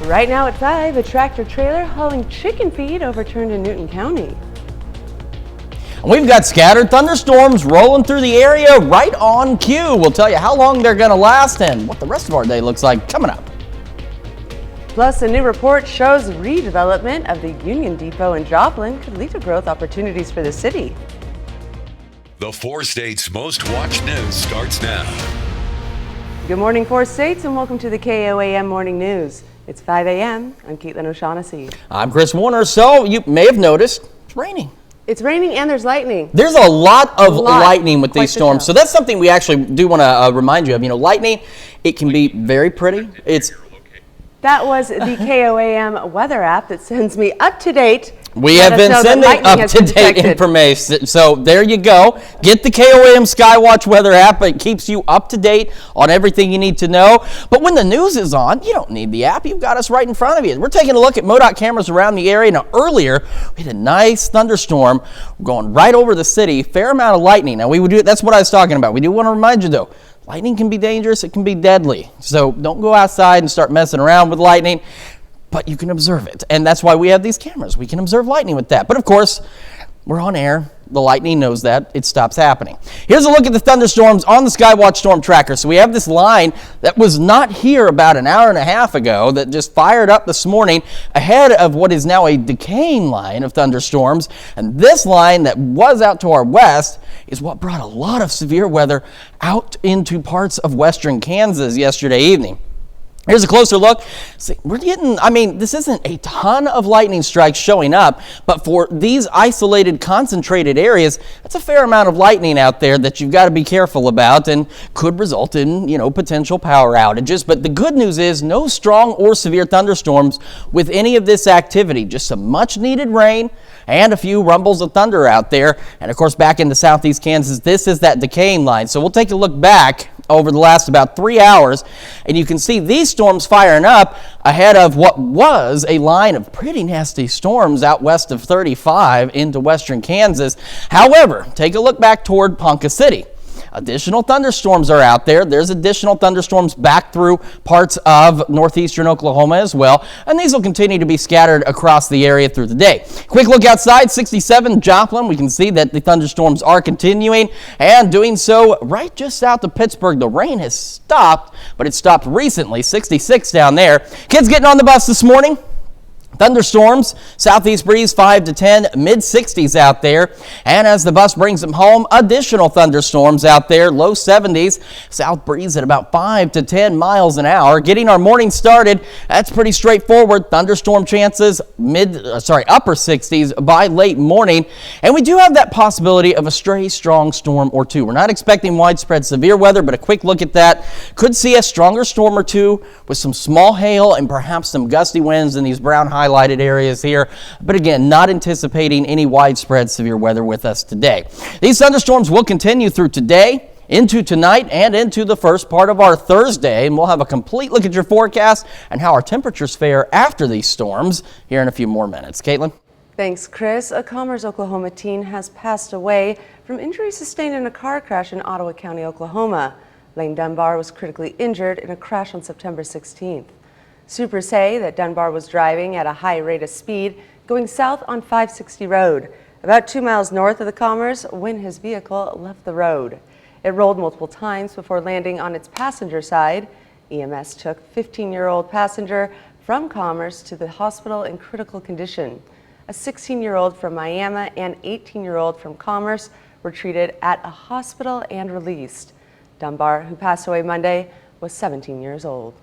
Right now at 5, a tractor trailer hauling chicken feed overturned in Newton County. We've got scattered thunderstorms rolling through the area right on cue. We'll tell you how long they're going to last and what the rest of our day looks like coming up. Plus, a new report shows redevelopment of the Union Depot in Joplin could lead to growth opportunities for the city. The 4 states' most watched news starts now. Good morning, 4 states, and welcome to the KOAM Morning News. It's 5 a.m. I'm Caitlin O'Shaughnessy. I'm Chris Warner. So you may have noticed it's raining. It's raining and there's lightning. There's a lot of lightning with these storms. So that's something we actually do want to remind you of. You know, lightning, it can be very pretty. That was the KOAM weather app that sends me up to date. We have been sending up-to-date information. So there you go. Get the KOAM Skywatch weather app. It keeps you up to date on everything you need to know. But when the news is on, you don't need the app. You've got us right in front of you. We're taking a look at MoDOT cameras around the area. Now, earlier, we had a nice thunderstorm going right over the city. Fair amount of lightning. Now, that's what I was talking about. We do want to remind you, though, lightning can be dangerous. It can be deadly. So don't go outside and start messing around with lightning. But you can observe it, and that's why we have these cameras. We can observe lightning with that. But of course, we're on air. The lightning knows that. It stops happening. Here's a look at the thunderstorms on the Skywatch Storm Tracker. So we have this line that was not here about an hour and a half ago that just fired up this morning ahead of what is now a decaying line of thunderstorms. And this line that was out to our west is what brought a lot of severe weather out into parts of western Kansas yesterday evening. Here's a closer look. See, this isn't a ton of lightning strikes showing up, but for these isolated, concentrated areas, that's a fair amount of lightning out there that you've got to be careful about and could result in, potential power outages. But the good news is no strong or severe thunderstorms with any of this activity, just some much needed rain and a few rumbles of thunder out there. And of course, back into southeast Kansas, this is that decaying line. So we'll take a look back over the last about 3 hours, and you can see these storms firing up ahead of what was a line of pretty nasty storms out west of 35 into western Kansas. However, take a look back toward Ponca City. Additional thunderstorms are out there. There's additional thunderstorms back through parts of northeastern Oklahoma as well, and these will continue to be scattered across the area through the day. Quick look outside, 67 Joplin. We can see that the thunderstorms are continuing and doing so right just south of Pittsburgh. The rain has stopped, but it stopped recently, 66 down there. Kids getting on the bus this morning. Thunderstorms, southeast breeze 5 to 10, mid-60s out there. And as the bus brings them home, additional thunderstorms out there, low 70s, south breeze at about 5 to 10 miles an hour. Getting our morning started, that's pretty straightforward. Thunderstorm chances, upper 60s by late morning. And we do have that possibility of a stray strong storm or two. We're not expecting widespread severe weather, but a quick look at that. Could see a stronger storm or two with some small hail and perhaps some gusty winds in these brown highlighted areas here, but again, not anticipating any widespread severe weather with us today. These thunderstorms will continue through today, into tonight, and into the first part of our Thursday, and we'll have a complete look at your forecast and how our temperatures fare after these storms here in a few more minutes. Caitlin? Thanks, Chris. A Commerce, Oklahoma teen has passed away from injuries sustained in a car crash in Ottawa County, Oklahoma. Lane Dunbar was critically injured in a crash on September 16th. Supers say that Dunbar was driving at a high rate of speed going south on 560 Road, about 2 miles north of the Commerce when his vehicle left the road. It rolled multiple times before landing on its passenger side. EMS took 15-year-old passenger from Commerce to the hospital in critical condition. A 16-year-old from Miami and 18-year-old from Commerce were treated at a hospital and released. Dunbar, who passed away Monday, was 17 years old.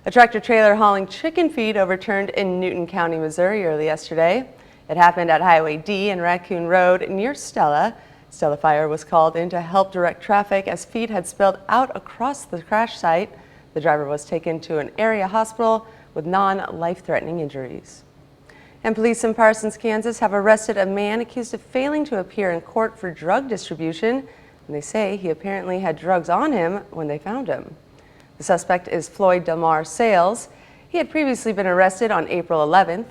A tractor trailer hauling chicken feed overturned in Newton County, Missouri early yesterday. It happened at Highway D and Raccoon Road near Stella. Stella Fire was called in to help direct traffic as feed had spilled out across the crash site. The driver was taken to an area hospital with non-life-threatening injuries. And police in Parsons, Kansas have arrested a man accused of failing to appear in court for drug distribution. And they say he apparently had drugs on him when they found him. The suspect is Floyd Delmar Sales. He had previously been arrested on April 11th.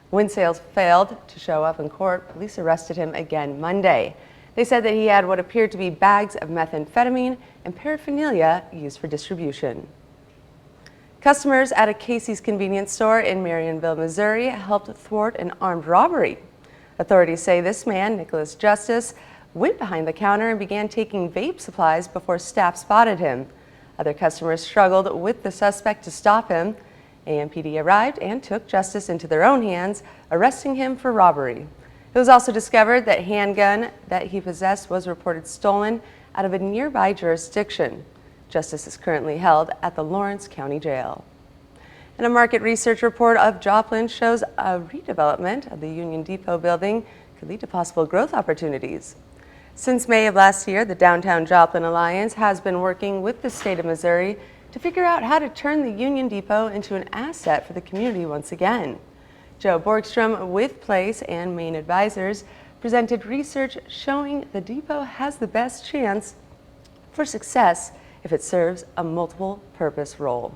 When Sales failed to show up in court, police arrested him again Monday. They said that he had what appeared to be bags of methamphetamine and paraphernalia used for distribution. Customers at a Casey's convenience store in Marionville, Missouri, helped thwart an armed robbery. Authorities say this man, Nicholas Justice, went behind the counter and began taking vape supplies before staff spotted him. Other customers struggled with the suspect to stop him. AMPD arrived and took justice into their own hands, arresting him for robbery. It was also discovered that handgun that he possessed was reported stolen out of a nearby jurisdiction. Justice is currently held at the Lawrence County Jail. And a market research report of Joplin shows a redevelopment of the Union Depot building could lead to possible growth opportunities. Since May of last year, the Downtown Joplin Alliance has been working with the state of Missouri to figure out how to turn the Union Depot into an asset for the community once again. Joe Borgstrom with Place and Maine Advisors presented research showing the depot has the best chance for success if it serves a multiple purpose role.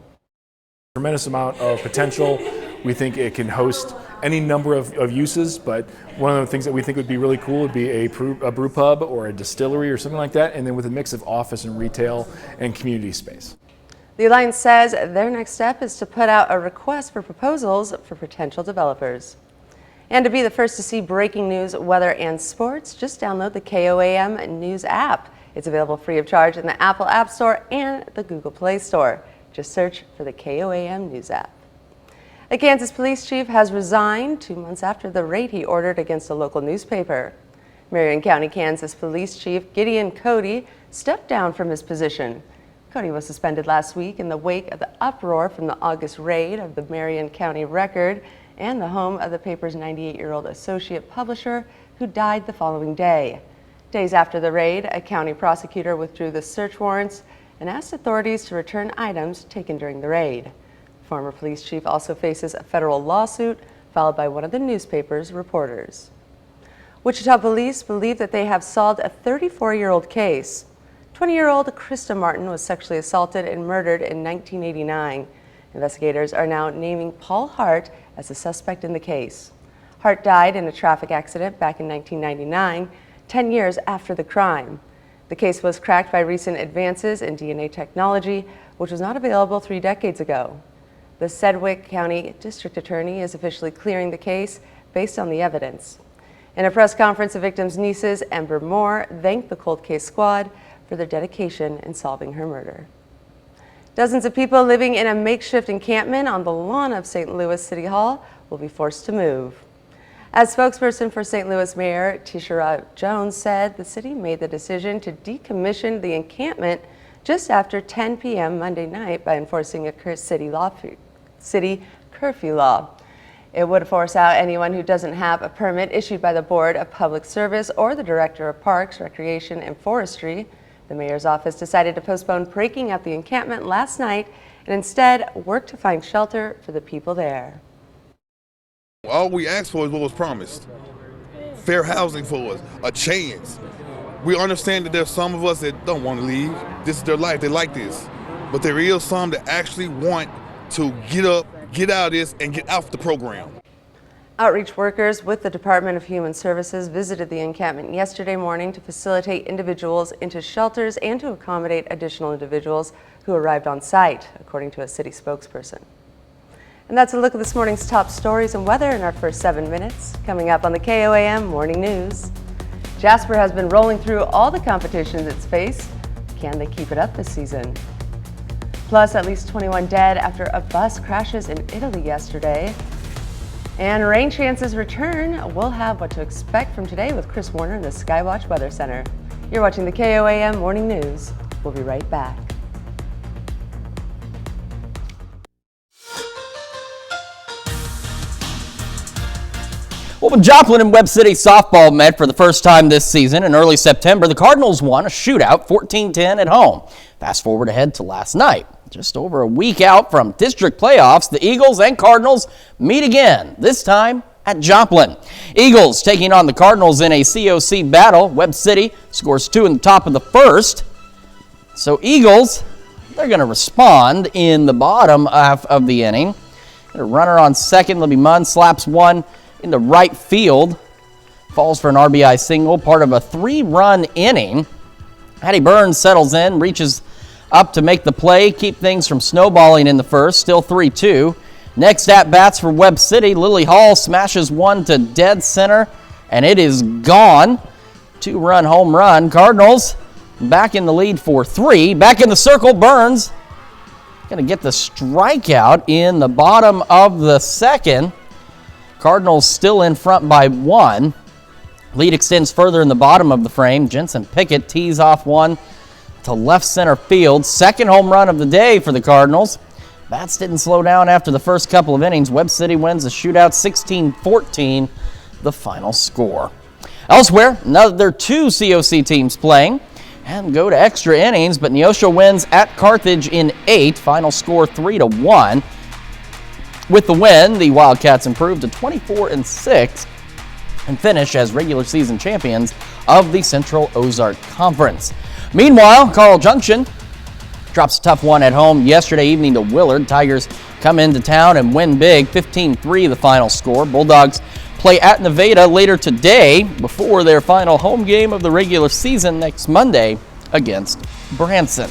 Tremendous amount of potential. We think it can host any number of uses, but one of the things that we think would be really cool would be a brew pub or a distillery or something like that, and then with a mix of office and retail and community space. The Alliance says their next step is to put out a request for proposals for potential developers. And to be the first to see breaking news, weather, and sports, just download the KOAM News app. It's available free of charge in the Apple App Store and the Google Play Store. Just search for the KOAM News app. A Kansas police chief has resigned 2 months after the raid he ordered against a local newspaper. Marion County, Kansas Police Chief Gideon Cody stepped down from his position. Cody was suspended last week in the wake of the uproar from the August raid of the Marion County Record and the home of the paper's 98-year-old associate publisher who died the following day. Days after the raid, a county prosecutor withdrew the search warrants and asked authorities to return items taken during the raid. The former police chief also faces a federal lawsuit filed by one of the newspaper's reporters. Wichita police believe that they have solved a 34-year-old case. 20-year-old Krista Martin was sexually assaulted and murdered in 1989. Investigators are now naming Paul Hart as a suspect in the case. Hart died in a traffic accident back in 1999, 10 years after the crime. The case was cracked by recent advances in DNA technology, which was not available 3 decades ago. The Sedgwick County District Attorney is officially clearing the case based on the evidence. In a press conference, the victim's nieces, Ember Moore, thanked the cold case squad for their dedication in solving her murder. Dozens of people living in a makeshift encampment on the lawn of St. Louis City Hall will be forced to move. As spokesperson for St. Louis Mayor Tishara Jones said, the city made the decision to decommission the encampment just after 10 p.m. Monday night by enforcing a city curfew law. It would force out anyone who doesn't have a permit issued by the Board of Public Service or the Director of Parks, Recreation, and Forestry. The mayor's office decided to postpone breaking up the encampment last night and instead work to find shelter for the people there. All we asked for is what was promised. Fair housing for us, a chance. We understand that there's some of us that don't want to leave. This is their life, they like this. But there is some that actually want to get up, get out of this, and get off the program. Outreach workers with the Department of Human Services visited the encampment yesterday morning to facilitate individuals into shelters and to accommodate additional individuals who arrived on site, according to a city spokesperson. And that's a look at this morning's top stories and weather in our first 7 minutes. Coming up on the KOAM Morning News. Jasper has been rolling through all the competitions it's faced. Can they keep it up this season? Plus, at least 21 dead after a bus crashes in Italy yesterday. And rain chances return. We'll have what to expect from today with Chris Warner in the Skywatch Weather Center. You're watching the KOAM Morning News. We'll be right back. Well, when Joplin and Webb City softball met for the first time this season in early September, the Cardinals won a shootout 14-10 at home. Fast forward ahead to last night. Just over a week out from district playoffs, the Eagles and Cardinals meet again, this time at Joplin. Eagles taking on the Cardinals in a COC battle. Webb City scores 2 in the top of the first. So Eagles, they're going to respond in the bottom half of the inning. A runner on second, Libby Munn slaps one in the right field. Falls for an RBI single, part of a 3-run inning. Hattie Burns settles in, reaches up to make the play, keep things from snowballing in the first, still 3-2. Next at-bats for Webb City, Lily Hall smashes one to dead center, and it is gone. 2-run home run. Cardinals back in the lead for 3. Back in the circle, Burns going to get the strikeout in the bottom of the second. Cardinals still in front by 1. Lead extends further in the bottom of the frame. Jensen Pickett tees off one to left center field. Second home run of the day for the Cardinals. Bats didn't slow down after the first couple of innings. Webb City wins the shootout 16-14, the final score. Elsewhere, another 2 COC teams playing and go to extra innings, but Neosho wins at Carthage in 8. Final score 3-1. With the win, the Wildcats improved to 24-6 and finish as regular season champions of the Central Ozark Conference. Meanwhile, Carl Junction drops a tough one at home yesterday evening to Willard. Tigers come into town and win big, 15-3 the final score. Bulldogs play at Nevada later today before their final home game of the regular season next Monday against Branson.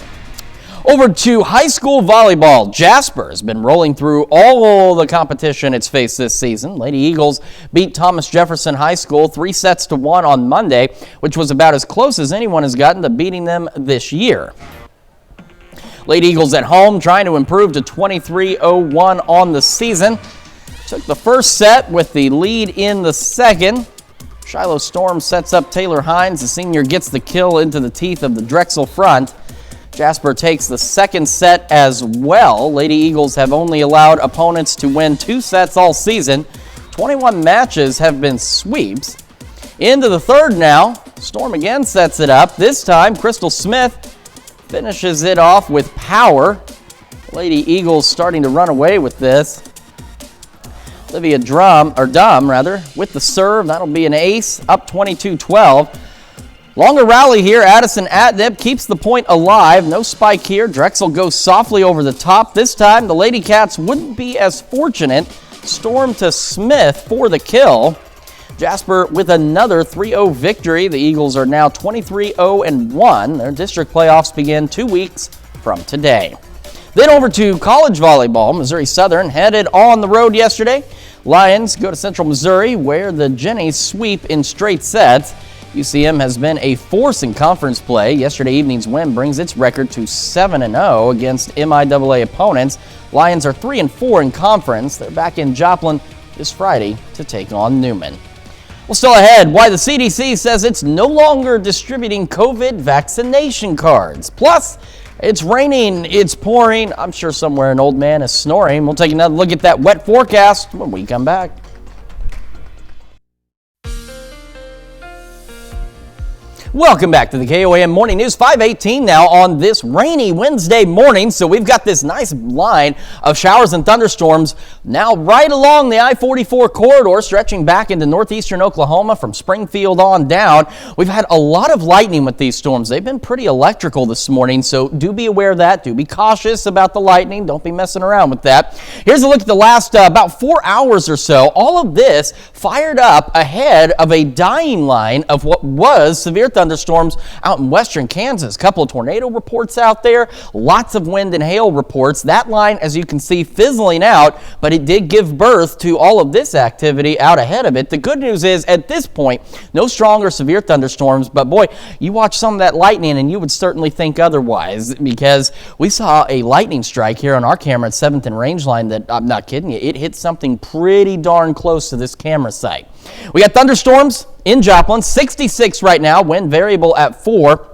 Over to high school volleyball. Jasper has been rolling through all the competition it's faced this season. Lady Eagles beat Thomas Jefferson High School 3-1 on Monday, which was about as close as anyone has gotten to beating them this year. Lady Eagles at home trying to improve to 23-01 on the season. Took the first set with the lead in the second. Shiloh Storm sets up Taylor Hines. The senior gets the kill into the teeth of the Drexel front. Jasper takes the second set as well. Lady Eagles have only allowed opponents to win 2 sets all season. 21 matches have been sweeps. Into the third now. Storm again sets it up. This time, Crystal Smith finishes it off with power. Lady Eagles starting to run away with this. Olivia Dunn with the serve. That'll be an ace, up 22-12. Longer rally here. Addison Atnip keeps the point alive. No spike here. Drexel goes softly over the top. This time, the Lady Cats wouldn't be as fortunate. Storm to Smith for the kill. Jasper with another 3-0 victory. The Eagles are now 23-0-1. Their district playoffs begin 2 weeks from today. Then over to college volleyball. Missouri Southern headed on the road yesterday. Lions go to Central Missouri, where the Jennies sweep in straight sets. UCM has been a force in conference play. Yesterday evening's win brings its record to 7-0 against MIAA opponents. Lions are 3-4 in conference. They're back in Joplin this Friday to take on Newman. Well, still ahead, why the CDC says it's no longer distributing COVID vaccination cards. Plus, it's raining, it's pouring. I'm sure somewhere an old man is snoring. We'll take another look at that wet forecast when we come back. Welcome back to the KOAM Morning News. 5:18 now on this rainy Wednesday morning. So we've got this nice line of showers and thunderstorms now right along the I-44 corridor, stretching back into northeastern Oklahoma from Springfield on down. We've had a lot of lightning with these storms. They've been pretty electrical this morning, so do be aware of that. Do be cautious about the lightning. Don't be messing around with that. Here's a look at the last about 4 hours or so. All of this fired up ahead of a dying line of what was severe thunderstorms out in western Kansas. A couple of tornado reports out there, lots of wind and hail reports. That line, as you can see, fizzling out, but it did give birth to all of this activity out ahead of it. The good news is, at this point, no strong or severe thunderstorms, but boy, you watch some of that lightning and you would certainly think otherwise, because we saw a lightning strike here on our camera at 7th and Rangeline that, I'm not kidding you, it hit something pretty darn close to this camera site. We got thunderstorms in Joplin, 66 right now, wind variable at 4.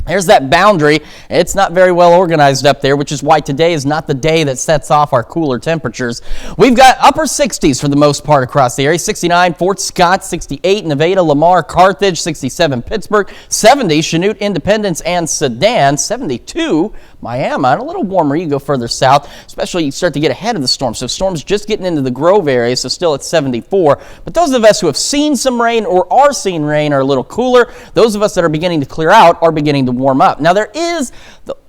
There's that boundary. It's not very well organized up there, which is why today is not the day that sets off our cooler temperatures. We've got upper 60s for the most part across the area. 69 Fort Scott, 68 Nevada, Lamar, Carthage, 67 Pittsburgh, 70 Chanute, Independence, and Sedan, 72 Miami, and a little warmer you go further south, especially you start to get ahead of the storm. So storms just getting into the Grove area, so still at 74. But those of us who have seen some rain or are seeing rain are a little cooler. Those of us that are beginning to clear out are beginning to warm up. Now there is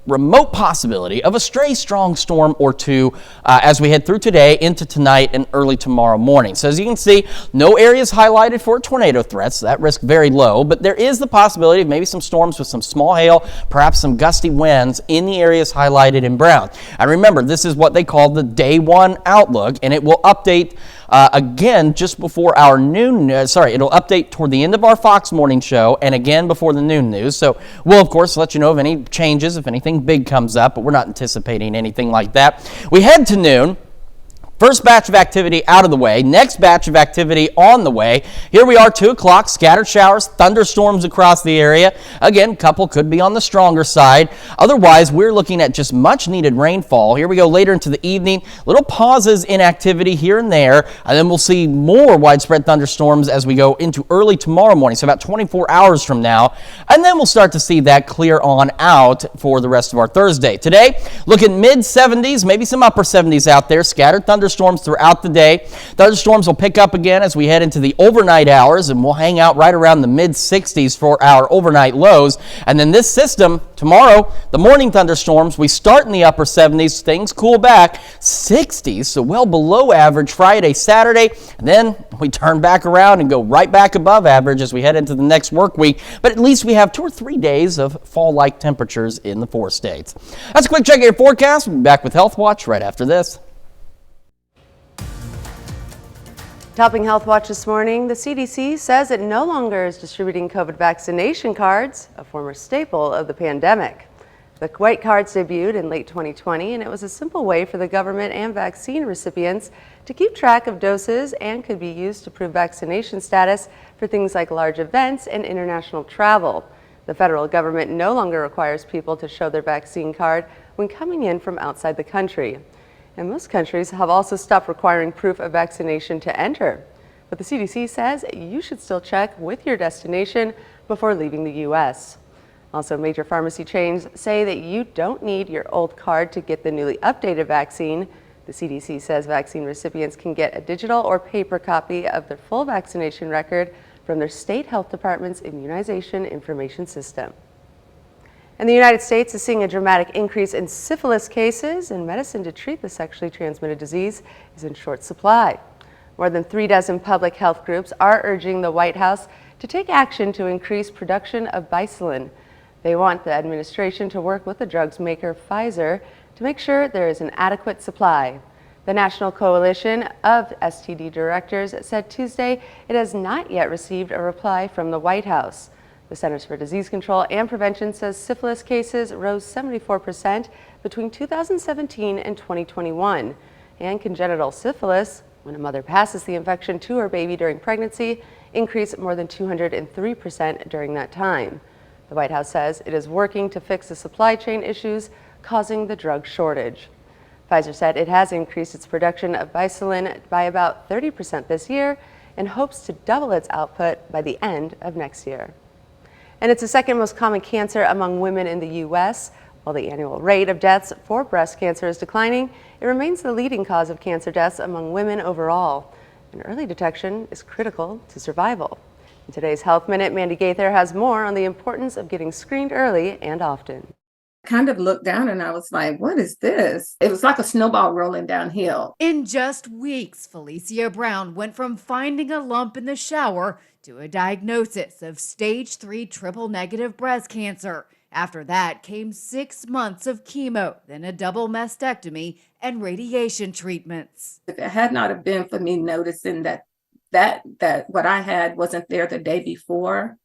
remote possibility of a stray strong storm or two as we head through today into tonight and early tomorrow morning. So as you can see, no areas highlighted for tornado threats. So that risk very low, but there is the possibility of maybe some storms with some small hail, perhaps some gusty winds in the areas highlighted in brown. And remember, this is what they call the day one outlook, and it will update again just before our noon. It'll update toward the end of our Fox morning show and again before the noon news. So we'll of course let you know of any changes if anything big comes up, but we're not anticipating anything like that. We head to noon. First batch of activity out of the way. Next batch of activity on the way. Here we are, 2 o'clock. Scattered showers, thunderstorms across the area. Again, couple could be on the stronger side. Otherwise, we're looking at just much needed rainfall. Here we go later into the evening. Little pauses in activity here and there. And then we'll see more widespread thunderstorms as we go into early tomorrow morning. So about 24 hours from now. And then we'll start to see that clear on out for the rest of our Thursday. Today, looking mid 70s, maybe some upper 70s out there. Scattered thunderstorms throughout the day. Thunderstorms will pick up again as we head into the overnight hours, and we'll hang out right around the mid 60s for our overnight lows. And then this system tomorrow, the morning thunderstorms, we start in the upper 70s, things cool back 60s, so well below average Friday, Saturday, and then we turn back around and go right back above average as we head into the next work week. But at least we have 2 or 3 days of fall-like temperatures in the 4 states. That's a quick check of your forecast. We'll be back with Health Watch right after this. Topping Health Watch this morning, the CDC says it no longer is distributing COVID vaccination cards, a former staple of the pandemic. The white cards debuted in late 2020, and it was a simple way for the government and vaccine recipients to keep track of doses and could be used to prove vaccination status for things like large events and international travel. The federal government no longer requires people to show their vaccine card when coming in from outside the country. And most countries have also stopped requiring proof of vaccination to enter. But the CDC says you should still check with your destination before leaving the U.S. Also, major pharmacy chains say that you don't need your old card to get the newly updated vaccine. The CDC says vaccine recipients can get a digital or paper copy of their full vaccination record from their state health department's immunization information system. And the United States is seeing a dramatic increase in syphilis cases, and medicine to treat the sexually transmitted disease is in short supply. More than 36 public health groups are urging the White House to take action to increase production of Bicillin. They want the administration to work with the drugs maker Pfizer to make sure there is an adequate supply. The National Coalition of STD Directors said Tuesday it has not yet received a reply from the White House. The Centers for Disease Control and Prevention says syphilis cases rose 74% between 2017 and 2021. And congenital syphilis, when a mother passes the infection to her baby during pregnancy, increased more than 203% during that time. The White House says it is working to fix the supply chain issues causing the drug shortage. Pfizer said it has increased its production of Bicillin by about 30% this year and hopes to double its output by the end of next year. And it's the second most common cancer among women in the U.S. While the annual rate of deaths for breast cancer is declining, it remains the leading cause of cancer deaths among women overall. And early detection is critical to survival. In today's Health Minute, Mandy Gaither has more on the importance of getting screened early and often. Kind of looked down and I was like, what is this? It was like a snowball rolling downhill. In just weeks, Felicia Brown went from finding a lump in the shower to a diagnosis of stage 3 triple negative breast cancer. After that came 6 months of chemo, then a double mastectomy and radiation treatments. If it had not have been for me noticing that what I had wasn't there the day before,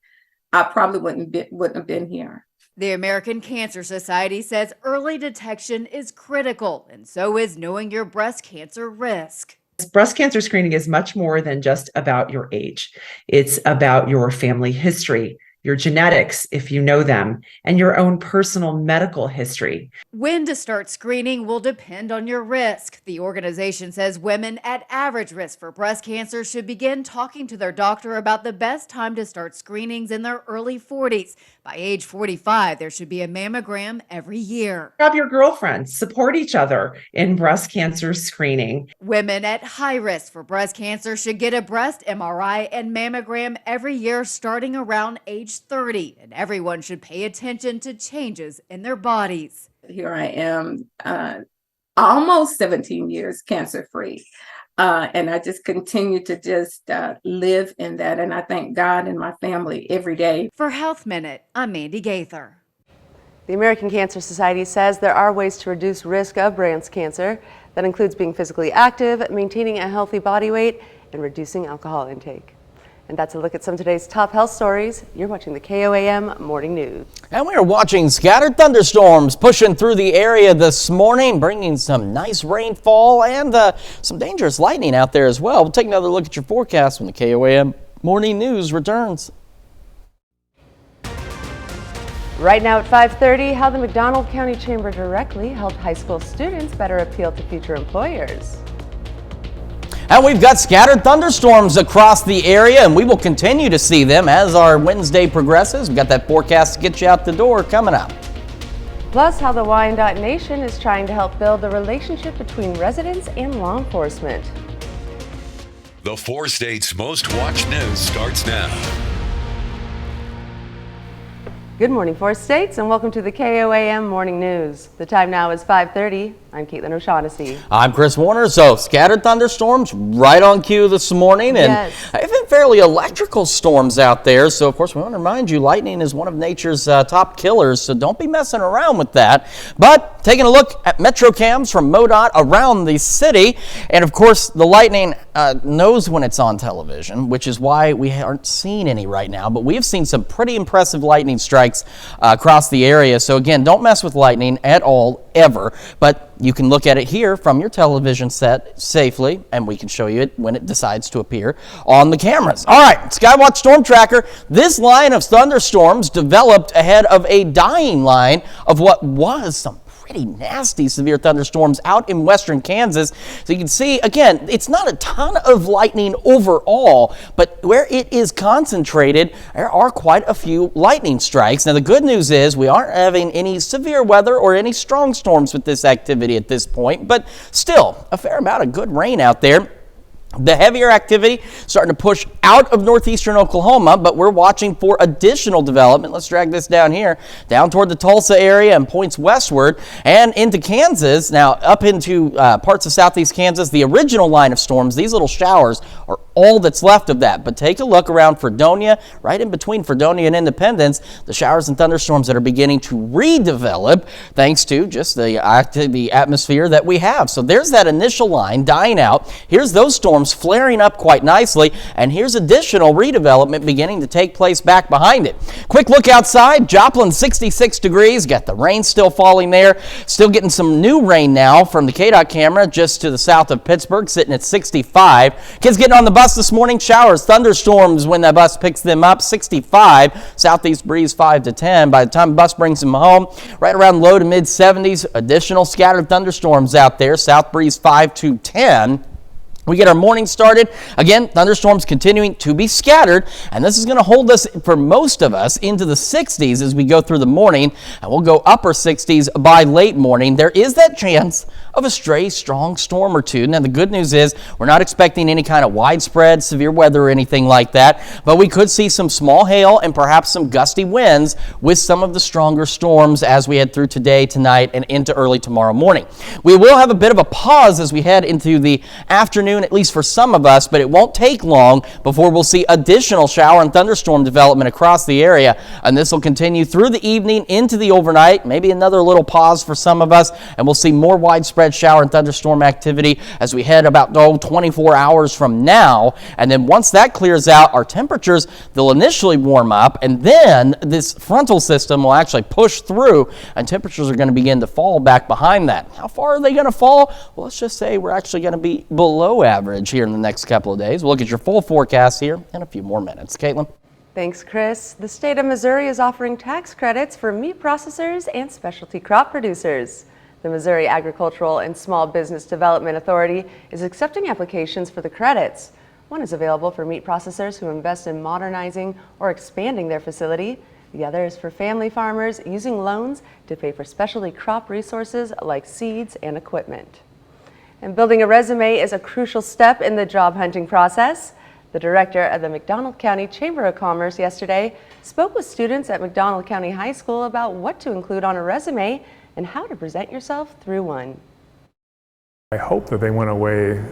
I probably wouldn't have been here. The American Cancer Society says early detection is critical, and so is knowing your breast cancer risk. Breast cancer screening is much more than just about your age. It's about your family history, your genetics, if you know them, and your own personal medical history. When to start screening will depend on your risk. The organization says women at average risk for breast cancer should begin talking to their doctor about the best time to start screenings in their early 40s. By age 45, there should be a mammogram every year. Grab your girlfriends, support each other in breast cancer screening. Women at high risk for breast cancer should get a breast MRI and mammogram every year starting around age 30, and everyone should pay attention to changes in their bodies. here I am, almost 17 years cancer-free. And I just continue to just live in that. And I thank God and my family every day. For Health Minute, I'm Mandy Gaither. The American Cancer Society says there are ways to reduce risk of breast cancer. That includes being physically active, maintaining a healthy body weight, and reducing alcohol intake. And that's a look at some of today's top health stories. You're watching the KOAM Morning News. And we are watching scattered thunderstorms pushing through the area this morning, bringing some nice rainfall and some dangerous lightning out there as well. We'll take another look at your forecast when the KOAM Morning News returns. Right now at 5:30, how the McDonald County Chamber directly helped high school students better appeal to future employers. And we've got scattered thunderstorms across the area, and we will continue to see them as our Wednesday progresses. We've got that forecast to get you out the door coming up. Plus, how the Wyandotte Nation is trying to help build the relationship between residents and law enforcement. The 4 states' most watched news starts now. Good morning, 4 states, and welcome to the KOAM Morning News. The time now is 5:30. I'm Caitlin O'Shaughnessy. I'm Chris Warner. So scattered thunderstorms right on cue this morning, and Yes. even fairly electrical storms out there. So of course we want to remind you, lightning is one of nature's top killers, so don't be messing around with that. But taking a look at metro cams from MoDOT around the city, and of course the lightning knows when it's on television, which is why we aren't seeing any right now. But we have seen some pretty impressive lightning strikes across the area. So again, don't mess with lightning at all, ever. But you can look at it here from your television set safely, and we can show you it when it decides to appear on the cameras. All right, Skywatch Storm Tracker. This line of thunderstorms developed ahead of a dying line of what was some pretty nasty severe thunderstorms out in western Kansas. So you can see, again, it's not a ton of lightning overall, but where it is concentrated, there are quite a few lightning strikes. Now, the good news is we aren't having any severe weather or any strong storms with this activity at this point, but still a fair amount of good rain out there. The heavier activity starting to push out of northeastern Oklahoma, but we're watching for additional development. Let's drag this down here, down toward the Tulsa area and points westward and into Kansas. Now up into parts of southeast Kansas, the original line of storms, these little showers are all that's left of that. But take a look around Fredonia, right in between Fredonia and Independence, the showers and thunderstorms that are beginning to redevelop thanks to just the atmosphere that we have. So there's that initial line dying out. Here's those storms flaring up quite nicely, and here's additional redevelopment beginning to take place back behind it. Quick look outside, Joplin 66 degrees, got the rain still falling there, still getting some new rain now from the KDOT camera just to the south of Pittsburgh, sitting at 65. Kids getting on the bus this morning, showers, thunderstorms when the bus picks them up, 65, southeast breeze 5 to 10. By the time the bus brings them home, right around low to mid 70s, additional scattered thunderstorms out there, south breeze 5 to 10. We get our morning started. Again, thunderstorms continuing to be scattered, and this is going to hold us, for most of us, into the 60s as we go through the morning, and we'll go upper 60s by late morning. There is that chance of a stray strong storm or two. Now, the good news is we're not expecting any kind of widespread severe weather or anything like that, but we could see some small hail and perhaps some gusty winds with some of the stronger storms as we head through today, tonight, and into early tomorrow morning. We will have a bit of a pause as we head into the afternoon, at least for some of us, but it won't take long before we'll see additional shower and thunderstorm development across the area, and this will continue through the evening into the overnight, maybe another little pause for some of us, and we'll see more widespread shower and thunderstorm activity as we head about 24 hours from now. And then once that clears out, our temperatures, they'll initially warm up, and then this frontal system will actually push through, and temperatures are going to begin to fall back behind that. How far are they going to fall? Well, let's just say we're actually going to be below average here in the next couple of days. We'll look at your full forecast here in a few more minutes. Caitlin? Thanks, Chris. The state of Missouri is offering tax credits for meat processors and specialty crop producers. The Missouri Agricultural and Small Business Development Authority is accepting applications for the credits. One is available for meat processors who invest in modernizing or expanding their facility. The other is for family farmers using loans to pay for specialty crop resources like seeds and equipment. And building a resume is a crucial step in the job hunting process. The director of the McDonald County Chamber of Commerce yesterday spoke with students at McDonald County High School about what to include on a resume and how to present yourself through one. I hope that they went away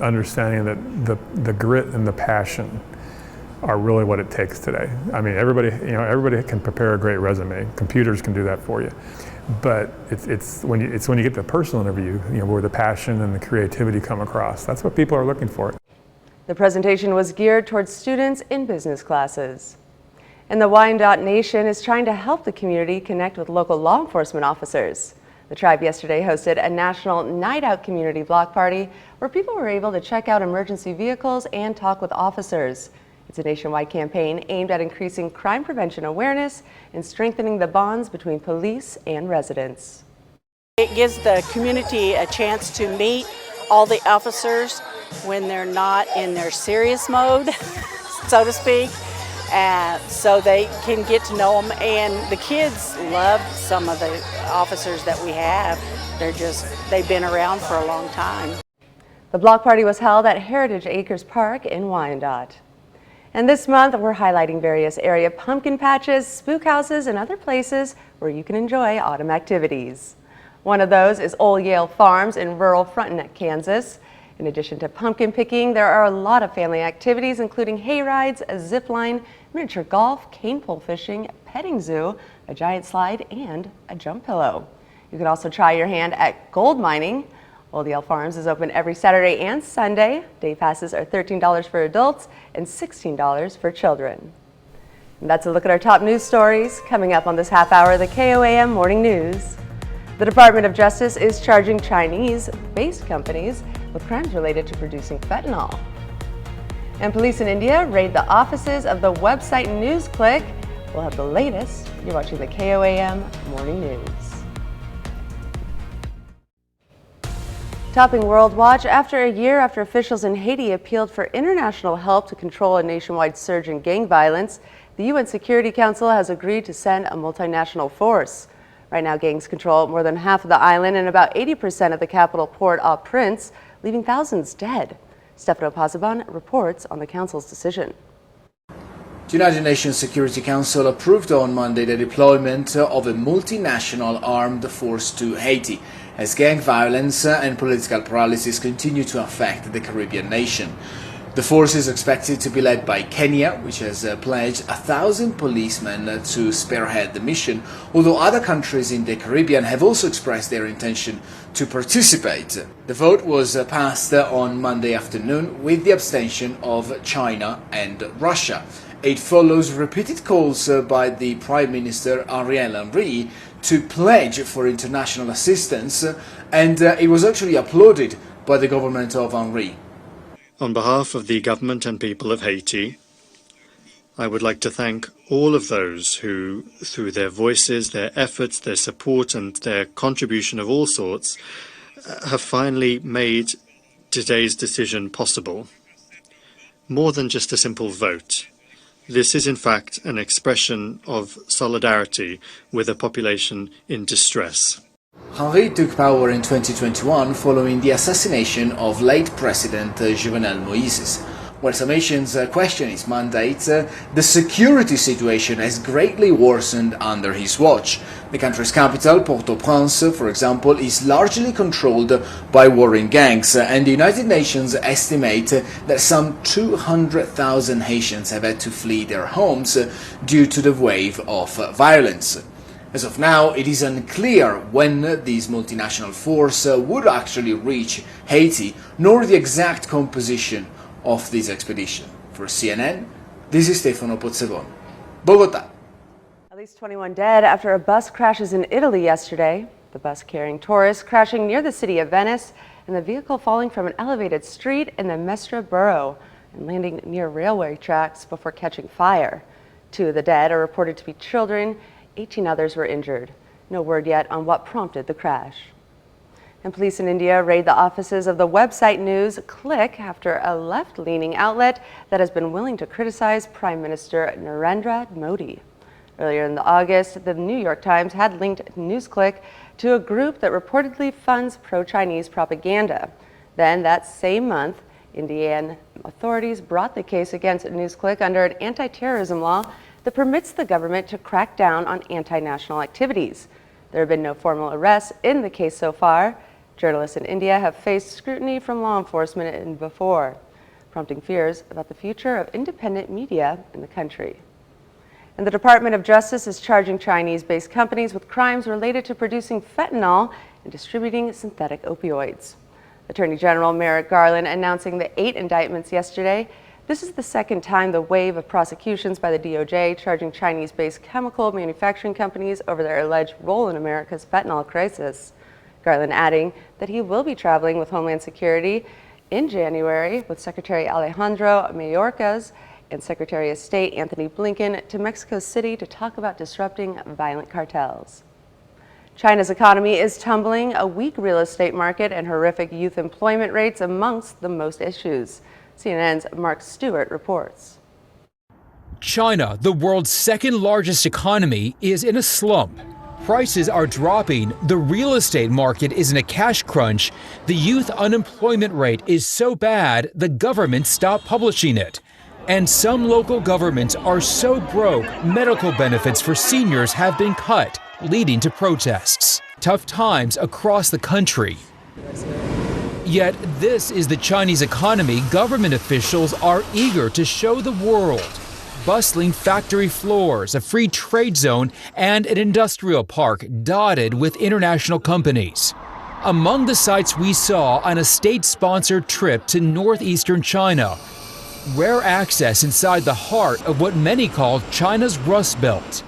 understanding that the grit and the passion are really what it takes today. I mean, everybody can prepare a great resume. Computers can do that for you. But it's when you get the personal interview, where the passion and the creativity come across. That's what people are looking for. The presentation was geared towards students in business classes. And the Wyandotte Nation is trying to help the community connect with local law enforcement officers. The tribe yesterday hosted a national night out community block party where people were able to check out emergency vehicles and talk with officers. It's a nationwide campaign aimed at increasing crime prevention awareness and strengthening the bonds between police and residents. It gives the community a chance to meet all the officers when they're not in their serious mode, so to speak, so they can get to know them. And the kids love some of the officers that we have. They've been around for a long time. The block party was held at Heritage Acres Park in Wyandotte. And this month, we're highlighting various area pumpkin patches, spook houses, and other places where you can enjoy autumn activities. One of those is Old Yale Farms in rural Frontenac, Kansas. In addition to pumpkin picking, there are a lot of family activities, including hay rides, a zip line, miniature golf, cane pole fishing, petting zoo, a giant slide, and a jump pillow. You can also try your hand at gold mining. Old Yale Farms is open every Saturday and Sunday. Day passes are $13 for adults and $16 for children. And that's a look at our top news stories. Coming up on this half hour of the KOAM Morning News. The Department of Justice is charging Chinese-based companies with crimes related to producing fentanyl. And police in India raid the offices of the website NewsClick. We'll have the latest. You're watching the KOAM Morning News. Topping World Watch, after a year after officials in Haiti appealed for international help to control a nationwide surge in gang violence, the UN Security Council has agreed to send a multinational force. Right now, gangs control more than half of the island and about 80% of the capital Port-au-Prince, leaving thousands dead. Stefano Pazaban reports on the Council's decision. The United Nations Security Council approved on Monday the deployment of a multinational armed force to Haiti, as gang violence and political paralysis continue to affect the Caribbean nation. The force is expected to be led by Kenya, which has pledged 1,000 policemen to spearhead the mission, although other countries in the Caribbean have also expressed their intention to participate. The vote was passed on Monday afternoon with the abstention of China and Russia. It follows repeated calls by the Prime Minister Ariel Henry to pledge for international assistance, and it was actually applauded by the government of Henry. On behalf of the government and people of Haiti, I would like to thank all of those who, through their voices, their efforts, their support and their contribution of all sorts, have finally made today's decision possible. More than just a simple vote. This is in fact an expression of solidarity with a population in distress. Henry took power in 2021 following the assassination of late President Jovenel Moïse. While some Haitians question his mandate, the security situation has greatly worsened under his watch. The country's capital, Port-au-Prince, for example, is largely controlled by warring gangs, and the United Nations estimate that some 200,000 Haitians have had to flee their homes due to the wave of violence. As of now, it is unclear when this multinational force would actually reach Haiti, nor the exact composition of this expedition. For CNN, this is Stefano Pozzebon, Bogota. At least 21 dead after a bus crashes in Italy yesterday. The bus carrying tourists crashing near the city of Venice and the vehicle falling from an elevated street in the Mestre borough and landing near railway tracks before catching fire. 2 of the dead are reported to be children. 18 others were injured. No word yet on what prompted the crash. And police in India raid the offices of the website NewsClick after a left-leaning outlet that has been willing to criticize Prime Minister Narendra Modi. Earlier in August, the New York Times had linked NewsClick to a group that reportedly funds pro-Chinese propaganda. Then that same month, Indiana authorities brought the case against NewsClick under an anti-terrorism law that permits the government to crack down on anti-national activities. There have been no formal arrests in the case so far. Journalists in India have faced scrutiny from law enforcement and before, prompting fears about the future of independent media in the country. And the Department of Justice is charging Chinese-based companies with crimes related to producing fentanyl and distributing synthetic opioids. Attorney General Merrick Garland announcing the 8 indictments yesterday. This is the second time the wave of prosecutions by the DOJ charging Chinese-based chemical manufacturing companies over their alleged role in America's fentanyl crisis. Garland adding that he will be traveling with Homeland Security in January with Secretary Alejandro Mayorkas and Secretary of State Anthony Blinken to Mexico City to talk about disrupting violent cartels. China's economy is tumbling, a weak real estate market and horrific youth employment rates amongst the most issues. CNN's Mark Stewart reports. China, the world's second largest economy, is in a slump. Prices are dropping, the real estate market is in a cash crunch, the youth unemployment rate is so bad the government stopped publishing it. And some local governments are so broke, medical benefits for seniors have been cut, leading to protests. Tough times across the country. Yet this is the Chinese economy government officials are eager to show the world. Bustling factory floors, a free trade zone, and an industrial park dotted with international companies. Among the sights we saw on a state-sponsored trip to northeastern China, rare access inside the heart of what many call China's Rust Belt.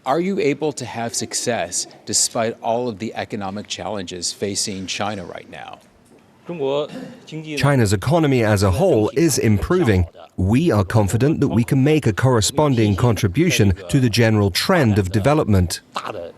Are you able to have success despite all of the economic challenges facing China right now? China's economy as a whole is improving. We are confident that we can make a corresponding contribution to the general trend of development.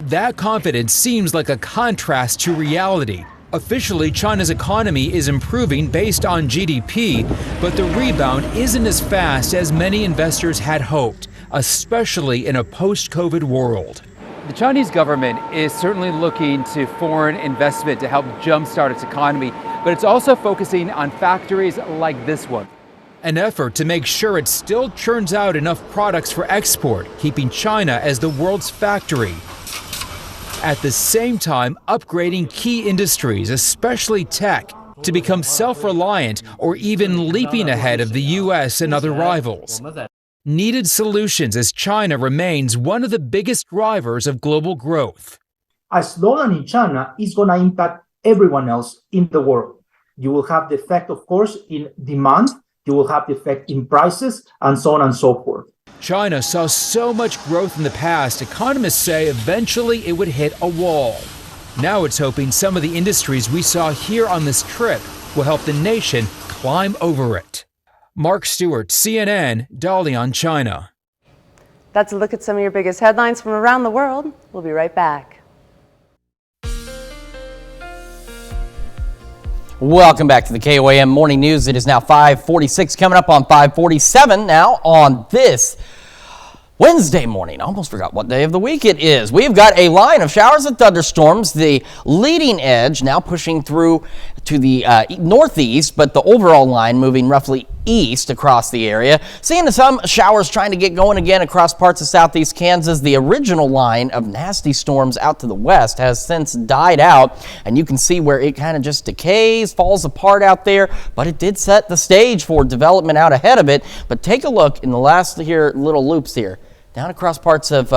That confidence seems like a contrast to reality. Officially, China's economy is improving based on GDP, but the rebound isn't as fast as many investors had hoped, especially in a post-COVID world. The Chinese government is certainly looking to foreign investment to help jumpstart its economy, but it's also focusing on factories like this one. An effort to make sure it still churns out enough products for export, keeping China as the world's factory. At the same time, upgrading key industries, especially tech, to become self-reliant or even leaping ahead of the US and other rivals. Needed solutions as China remains one of the biggest drivers of global growth. A slowdown in China is going to impact everyone else in the world. You will have the effect, of course, in demand, you will have the effect in prices, and so on and so forth. China saw so much growth in the past, economists say eventually it would hit a wall. Now it's hoping some of the industries we saw here on this trip will help the nation climb over it. Mark Stewart, CNN, Dalian, China. That's a look at some of your biggest headlines from around the world. We'll be right back. Welcome back to the KOAM Morning News. It is now 5:46, coming up on 5:47 now on this Wednesday morning. I almost forgot what day of the week it is. We've got a line of showers and thunderstorms, the leading edge now pushing through to the northeast, but the overall line moving roughly east across the area. Seeing some showers trying to get going again across parts of southeast Kansas. The original line of nasty storms out to the west has since died out, and you can see where it kind of just decays, falls apart out there, but it did set the stage for development out ahead of it. But take a look in the last little loops here. Down across parts of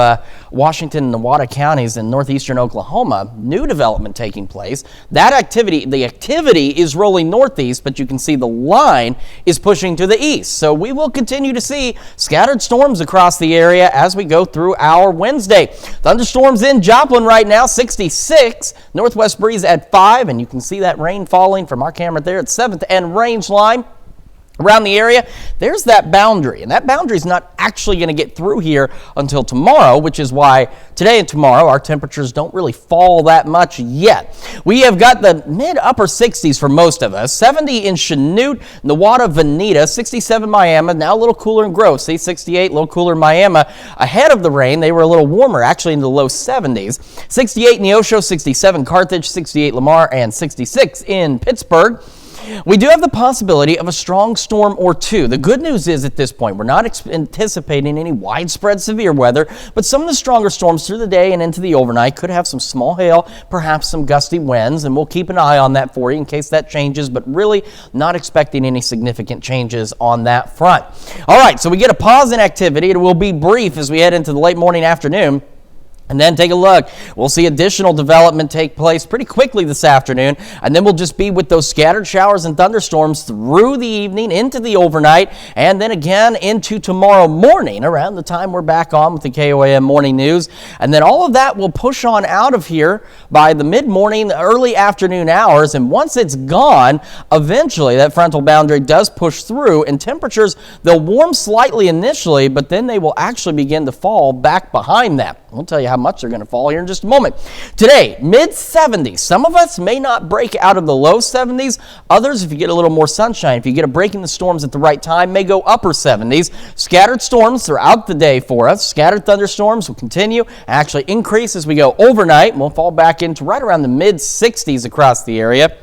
Washington and Nevada counties in northeastern Oklahoma, new development taking place. The activity is rolling northeast, but you can see the line is pushing to the east. So we will continue to see scattered storms across the area as we go through our Wednesday. Thunderstorms in Joplin right now, 66. Northwest breeze at 5, and you can see that rain falling from our camera there at 7th and range line. Around the area, there's that boundary, and that boundary is not actually going to get through here until tomorrow, which is why today and tomorrow our temperatures don't really fall that much yet. We have got the mid-upper 60s for most of us, 70 in Chanute, Newada, Veneta, 67 Miami, now a little cooler in Grove. See, 68, a little cooler in Miami. Ahead of the rain, they were a little warmer, actually in the low 70s. 68 Neosho, 67 Carthage, 68 Lamar, and 66 in Pittsburgh. we do have the possibility of a strong storm or two. The good news is at this point, we're not anticipating any widespread severe weather, but some of the stronger storms through the day and into the overnight could have some small hail, perhaps some gusty winds, and we'll keep an eye on that for you in case that changes, but really not expecting any significant changes on that front. All right, so we get a pause in activity. It will be brief as we head into the late morning afternoon. And then take a look. We'll see additional development take place pretty quickly this afternoon, and then we'll just be with those scattered showers and thunderstorms through the evening, into the overnight, and then again into tomorrow morning around the time we're back on with the KOAM morning news. And then all of that will push on out of here by the mid-morning, early afternoon hours, and once it's gone, eventually that frontal boundary does push through, and temperatures, they'll warm slightly initially, but then they will actually begin to fall back behind that. We'll tell you how much they're going to fall here in just a moment. Today, mid-70s. Some of us may not break out of the low 70s. Others, if you get a little more sunshine, if you get a break in the storms at the right time, may go upper 70s. Scattered storms throughout the day for us. Scattered thunderstorms will continue, actually increase as we go overnight. We'll fall back into right around the mid-60s across the area.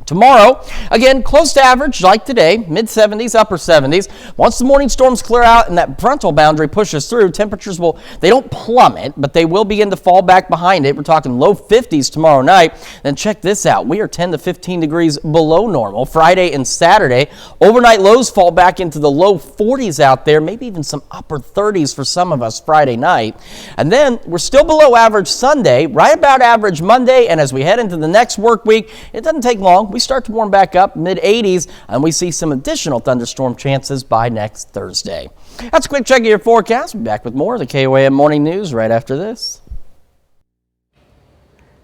Tomorrow, again, close to average like today, mid-70s, upper 70s. Once the morning storms clear out and that frontal boundary pushes through, temperatures they don't plummet, but they will begin to fall back behind it. We're talking low 50s tomorrow night. Then check this out. We are 10 to 15 degrees below normal Friday and Saturday. Overnight lows fall back into the low 40s out there, maybe even some upper 30s for some of us Friday night. And then we're still below average Sunday, right about average Monday, and as we head into the next work week, it doesn't take long. We start to warm back up, mid-80s, and we see some additional thunderstorm chances by next Thursday. That's a quick check of your forecast. We'll be back with more of the KOAM Morning News right after this.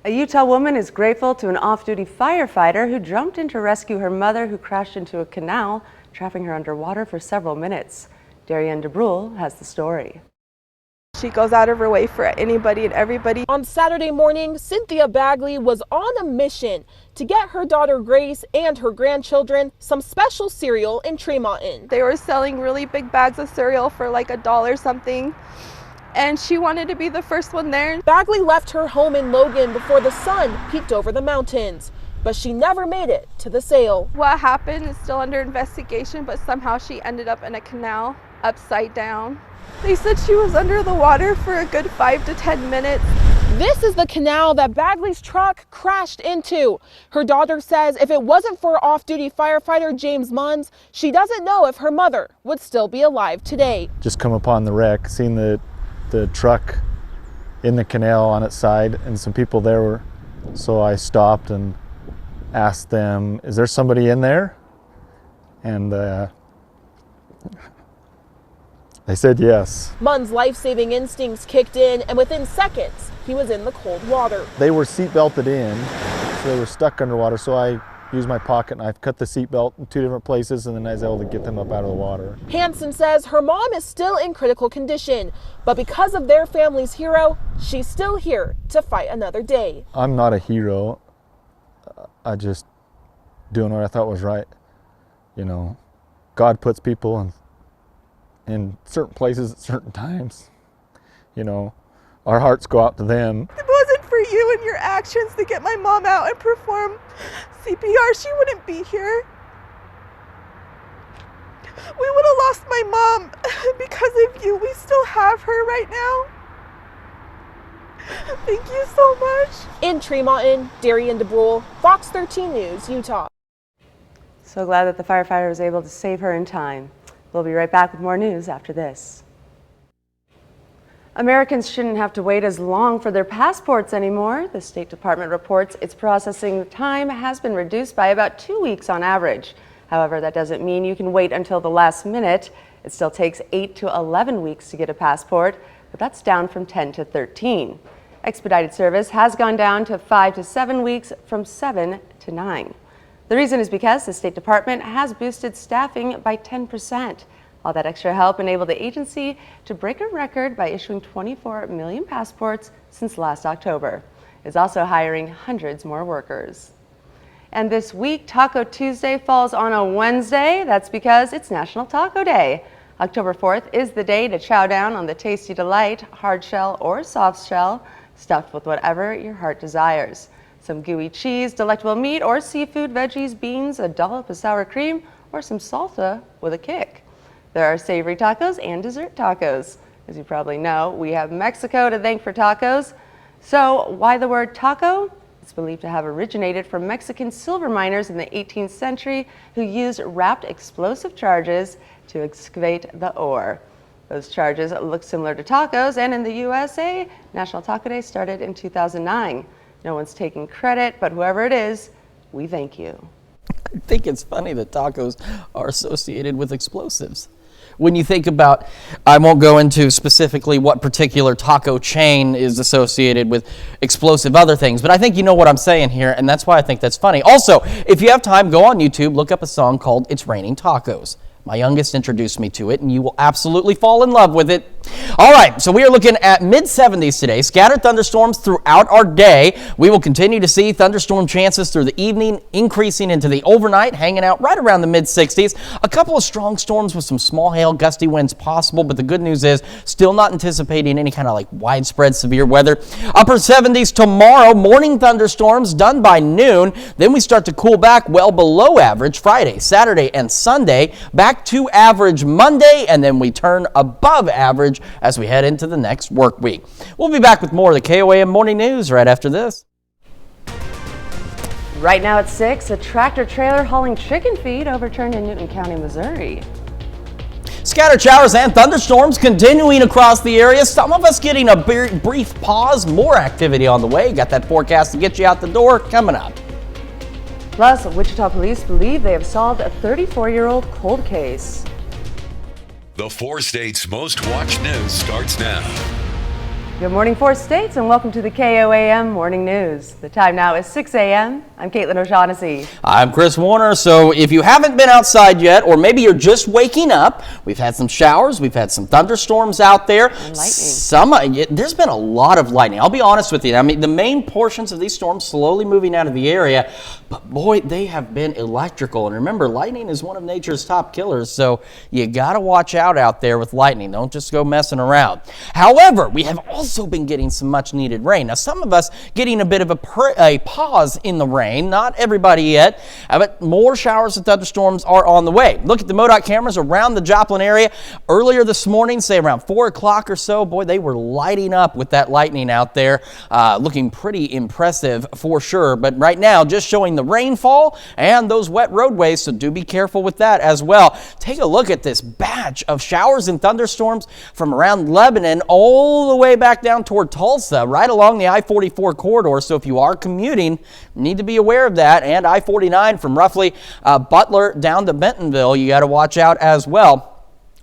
A Utah woman is grateful to an off-duty firefighter who jumped in to rescue her mother who crashed into a canal, trapping her underwater for several minutes. Darian DeBrule has the story. She goes out of her way for anybody and everybody. On Saturday morning, Cynthia Bagley was on a mission to get her daughter Grace and her grandchildren some special cereal in Tremonton. They were selling really big bags of cereal for like $1 something, and she wanted to be the first one there. Bagley left her home in Logan before the sun peeked over the mountains, but she never made it to the sale. What happened is still under investigation, but somehow she ended up in a canal upside down. They said she was under the water for a good 5 to 10 minutes. This is the canal that Bagley's truck crashed into. Her daughter says if it wasn't for off-duty firefighter James Munns, she doesn't know if her mother would still be alive today. Just come upon the wreck, seen the truck in the canal on its side, and some people there were, so I stopped and asked them, is there somebody in there? And they said yes. Munn's life-saving instincts kicked in, and within seconds, he was in the cold water. They were seat belted in, so they were stuck underwater, so I used my pocket knife, cut the seat belt in 2 different places, and then I was able to get them up out of the water. Hansen says her mom is still in critical condition, but because of their family's hero, she's still here to fight another day. I'm not a hero. I just doing what I thought was right. You know, God puts people in certain places at certain times. You know, our hearts go out to them. If it wasn't for you and your actions to get my mom out and perform CPR, she wouldn't be here. We would have lost my mom because of you. We still have her right now. Thank you so much. In Tremonton, Darian DeBrule, Fox 13 News, Utah. So glad that the firefighter was able to save her in time. We'll be right back with more news after this. Americans shouldn't have to wait as long for their passports anymore. The State Department reports its processing time has been reduced by about 2 weeks on average. However, that doesn't mean you can wait until the last minute. It still takes 8 to 11 weeks to get a passport, but that's down from 10 to 13. Expedited service has gone down to 5 to 7 weeks from 7 to 9. The reason is because the State Department has boosted staffing by 10%. All that extra help enabled the agency to break a record by issuing 24 million passports since last October. It's also hiring hundreds more workers. And this week, Taco Tuesday falls on a Wednesday. That's because it's National Taco Day. October 4th is the day to chow down on the tasty delight, hard shell or soft shell, stuffed with whatever your heart desires. Some gooey cheese, delectable meat, or seafood, veggies, beans, a dollop of sour cream, or some salsa with a kick. There are savory tacos and dessert tacos. As you probably know, we have Mexico to thank for tacos. So why the word taco? It's believed to have originated from Mexican silver miners in the 18th century who used wrapped explosive charges to excavate the ore. Those charges look similar to tacos, and in the USA, National Taco Day started in 2009. No one's taking credit, but whoever it is, we thank you. I think it's funny that tacos are associated with explosives. When you think about, I won't go into specifically what particular taco chain is associated with explosive other things, but I think you know what I'm saying here, and that's why I think that's funny. Also, if you have time, go on YouTube, look up a song called It's Raining Tacos. My youngest introduced me to it, and you will absolutely fall in love with it. All right, so we are looking at mid-70s today. Scattered thunderstorms throughout our day. We will continue to see thunderstorm chances through the evening, increasing into the overnight, hanging out right around the mid-60s. A couple of strong storms with some small hail, gusty winds possible, but the good news is still not anticipating any kind of like widespread severe weather. Upper 70s tomorrow, morning thunderstorms done by noon. Then we start to cool back well below average Friday, Saturday, and Sunday. Back to average Monday, and then we turn above average as we head into the next work week. We'll be back with more of the KOAM Morning News right after this. Right now at 6, a tractor trailer hauling chicken feed overturned in Newton County, Missouri. Scattered showers and thunderstorms continuing across the area. Some of us getting a brief pause. More activity on the way. Got that forecast to get you out the door coming up. Plus, Wichita police believe they have solved a 34-year-old cold case. The 4 states' most watched news starts now. Good morning, 4 states, and welcome to the KOAM Morning News. The time now is 6 a.m. I'm Caitlin O'Shaughnessy. I'm Chris Warner. So if you haven't been outside yet, or maybe you're just waking up, we've had some showers, we've had some thunderstorms out there. And lightning. There's been a lot of lightning. I'll be honest with you. I mean, the main portions of these storms slowly moving out of the area, but boy, they have been electrical. And remember, lightning is one of nature's top killers, so you got to watch out there with lightning. Don't just go messing around. However, we have also been getting some much needed rain. Now, some of us getting a bit of a pause in the rain. Not everybody yet, but more showers and thunderstorms are on the way. Look at the MoDOT cameras around the Joplin area. Earlier this morning, say around 4 o'clock or so, boy, they were lighting up with that lightning out there. Looking pretty impressive for sure. But right now, just showing the rainfall and those wet roadways, so do be careful with that as well. Take a look at this batch of showers and thunderstorms from around Lebanon all the way back down toward Tulsa, right along the I-44 corridor. So if you are commuting, you need to be aware of that. And I-49 from roughly Butler down to Bentonville, you got to watch out as well.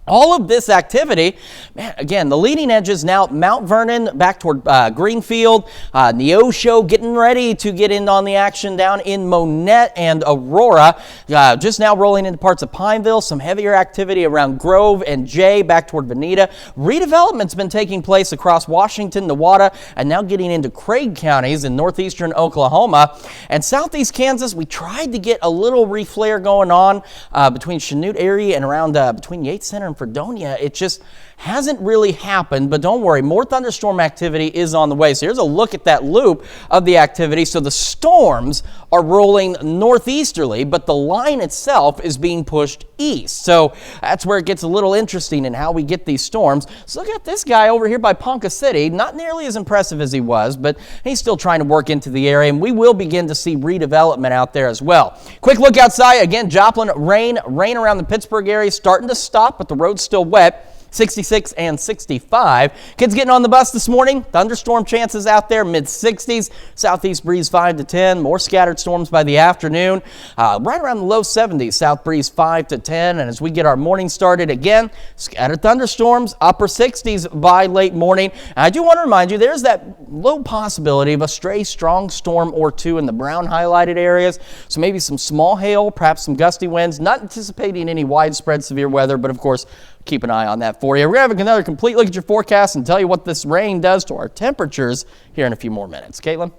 All of this activity, man, again, the leading edges now, Mount Vernon back toward Greenfield, Neosho getting ready to get in on the action down in Monette and Aurora. Just now rolling into parts of Pineville, some heavier activity around Grove and Jay back toward Veneta. Redevelopment's been taking place across Washington, Newada, and now getting into Craig counties in northeastern Oklahoma. And southeast Kansas, we tried to get a little reflare going on between Chanute area and around between Yates Center and Fredonia. It just hasn't really happened, but don't worry, more thunderstorm activity is on the way. So here's a look at that loop of the activity. So the storms are rolling northeasterly, but the line itself is being pushed east. So that's where it gets a little interesting in how we get these storms. So look at this guy over here by Ponca City. Not nearly as impressive as he was, but he's still trying to work into the area, and we will begin to see redevelopment out there as well. Quick look outside. Again, Joplin, rain around the Pittsburgh area starting to stop, but the road's still wet. 66 and 65. Kids getting on the bus this morning. Thunderstorm chances out there, mid-60s. Southeast breeze 5 to 10. More scattered storms by the afternoon. Right around the low 70s. South breeze 5 to 10. And as we get our morning started again, scattered thunderstorms, upper 60s by late morning. And I do want to remind you, there's that low possibility of a stray strong storm or two in the brown highlighted areas. So maybe some small hail, perhaps some gusty winds. Not anticipating any widespread severe weather, but of course, keep an eye on that for you. We're going to have another complete look at your forecast and tell you what this rain does to our temperatures here in a few more minutes. Caitlin?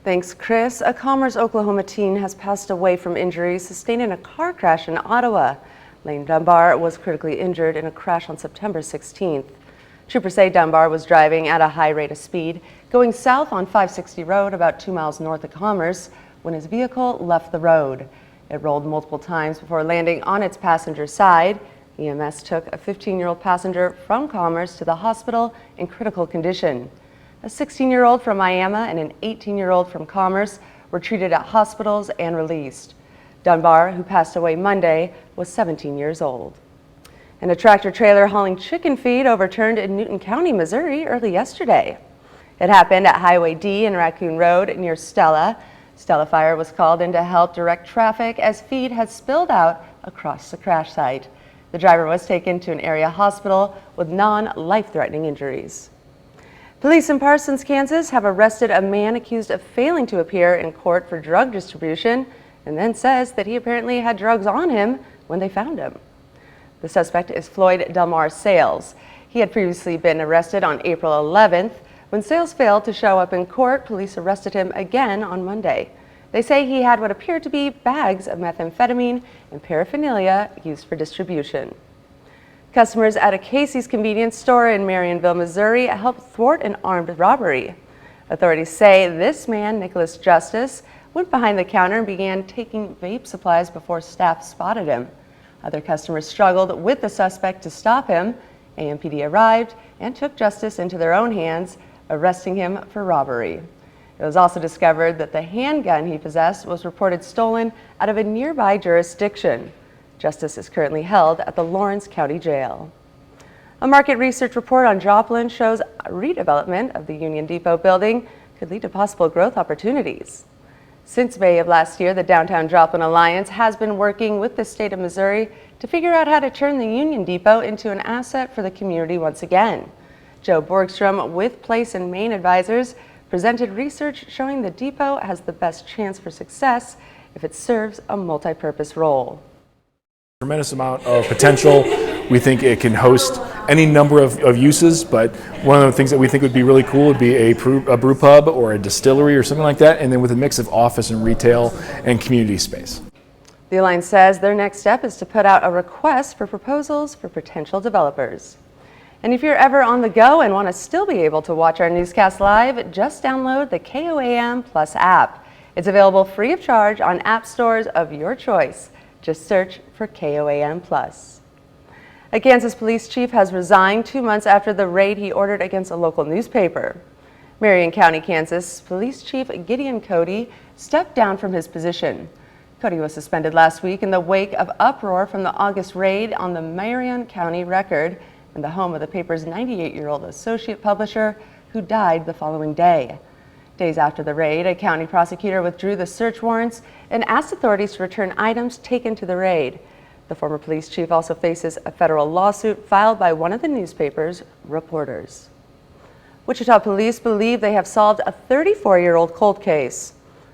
Thanks, Chris. A Commerce, Oklahoma teen has passed away from injuries sustained in a car crash in Ottawa. Lane Dunbar was critically injured in a crash on September 16th. Troopers say Dunbar was driving at a high rate of speed, going south on 560 Road about 2 miles north of Commerce when his vehicle left the road. It rolled multiple times before landing on its passenger side. EMS took a 15-year-old passenger from Commerce to the hospital in critical condition. A 16-year-old from Miami and an 18-year-old from Commerce were treated at hospitals and released. Dunbar, who passed away Monday, was 17 years old. And a tractor-trailer hauling chicken feed overturned in Newton County, Missouri early yesterday. It happened at Highway D and Raccoon Road near Stella. Stella Fire was called in to help direct traffic as feed had spilled out across the crash site. The driver was taken to an area hospital with non-life-threatening injuries. Police in Parsons, Kansas have arrested a man accused of failing to appear in court for drug distribution and then says that he apparently had drugs on him when they found him. The suspect is Floyd Delmar Sales. He had previously been arrested on April 11th. When Sales failed to show up in court, police arrested him again on Monday. They say he had what appeared to be bags of methamphetamine and paraphernalia used for distribution. Customers at a Casey's convenience store in Marionville, Missouri, helped thwart an armed robbery. Authorities say this man, Nicholas Justice, went behind the counter and began taking vape supplies before staff spotted him. Other customers struggled with the suspect to stop him. AMPD arrived and took justice into their own hands, arresting him for robbery. It was also discovered that the handgun he possessed was reported stolen out of a nearby jurisdiction. Justice is currently held at the Lawrence County Jail. A market research report on Joplin shows redevelopment of the Union Depot building could lead to possible growth opportunities. Since May of last year, the Downtown Joplin Alliance has been working with the state of Missouri to figure out how to turn the Union Depot into an asset for the community once again. Joe Borgstrom with Place and Main Advisors presented research showing the depot has the best chance for success if it serves a multi-purpose role. Tremendous amount of potential. We think it can host any number of uses, but one of the things that we think would be really cool would be a brew pub or a distillery or something like that, and then with a mix of office and retail and community space. The Alliance says their next step is to put out a request for proposals for potential developers. And if you're ever on the go and want to still be able to watch our newscast live, just download the KOAM Plus app. It's available free of charge on app stores of your choice. Just search for KOAM Plus. A Kansas police chief has resigned 2 months after the raid he ordered against a local newspaper. Marion County, Kansas Police Chief Gideon Cody stepped down from his position. Cody was suspended last week in the wake of uproar from the August raid on the Marion County Record and the home of the paper's 98-year-old associate publisher who died the following day. Days after the raid, a county prosecutor withdrew the search warrants and asked authorities to return items taken to the raid. The former police chief also faces a federal lawsuit filed by one of the newspaper's reporters. Wichita police believe they have solved a 34-year-old cold case.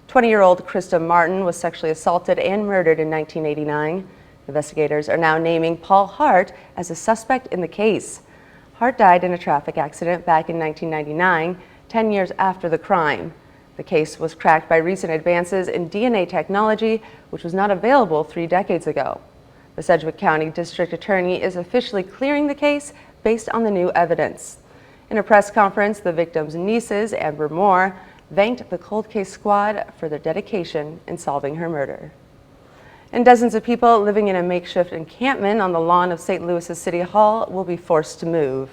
20-year-old Krista Martin was sexually assaulted and murdered in 1989. Investigators are now naming Paul Hart as a suspect in the case. Hart died in a traffic accident back in 1999, 10 years after the crime. The case was cracked by recent advances in DNA technology, which was not available 3 decades ago. The Sedgwick County District Attorney is officially clearing the case based on the new evidence. In a press conference, the victim's nieces, Amber Moore, thanked the cold case squad for their dedication in solving her murder. And dozens of people living in a makeshift encampment on the lawn of St. Louis's City Hall will be forced to move.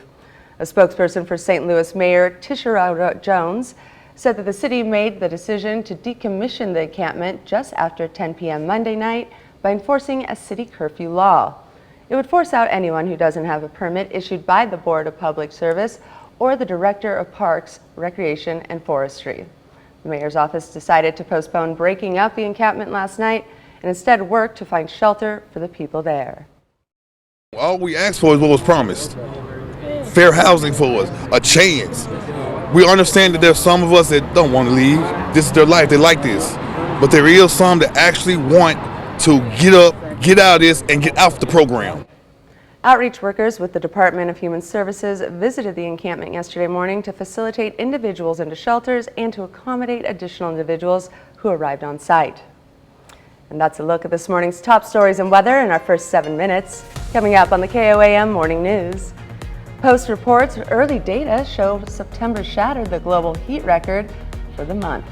A spokesperson for St. Louis Mayor Tishara Jones said that the city made the decision to decommission the encampment just after 10 p.m. Monday night by enforcing a city curfew law. It would force out anyone who doesn't have a permit issued by the Board of Public Service or the Director of Parks, Recreation, and Forestry. The mayor's office decided to postpone breaking up the encampment last night and instead work to find shelter for the people there. All we asked for is what was promised. Fair housing for us, a chance. We understand that there's some of us that don't want to leave. This is their life, they like this. But there is some that actually want to get up, get out of this, and get off the program. Outreach workers with the Department of Human Services visited the encampment yesterday morning to facilitate individuals into shelters and to accommodate additional individuals who arrived on site. And that's a look at this morning's top stories and weather in our first 7 minutes. Coming up on the KOAM Morning News. Post reports early data show September shattered the global heat record for the month.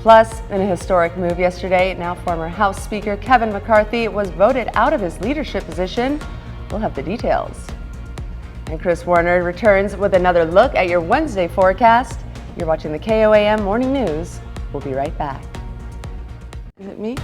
Plus, in a historic move yesterday, now former House Speaker Kevin McCarthy was voted out of his leadership position. We'll have the details. And Chris Warner returns with another look at your Wednesday forecast. You're watching the KOAM Morning News. We'll be right back. Is it me?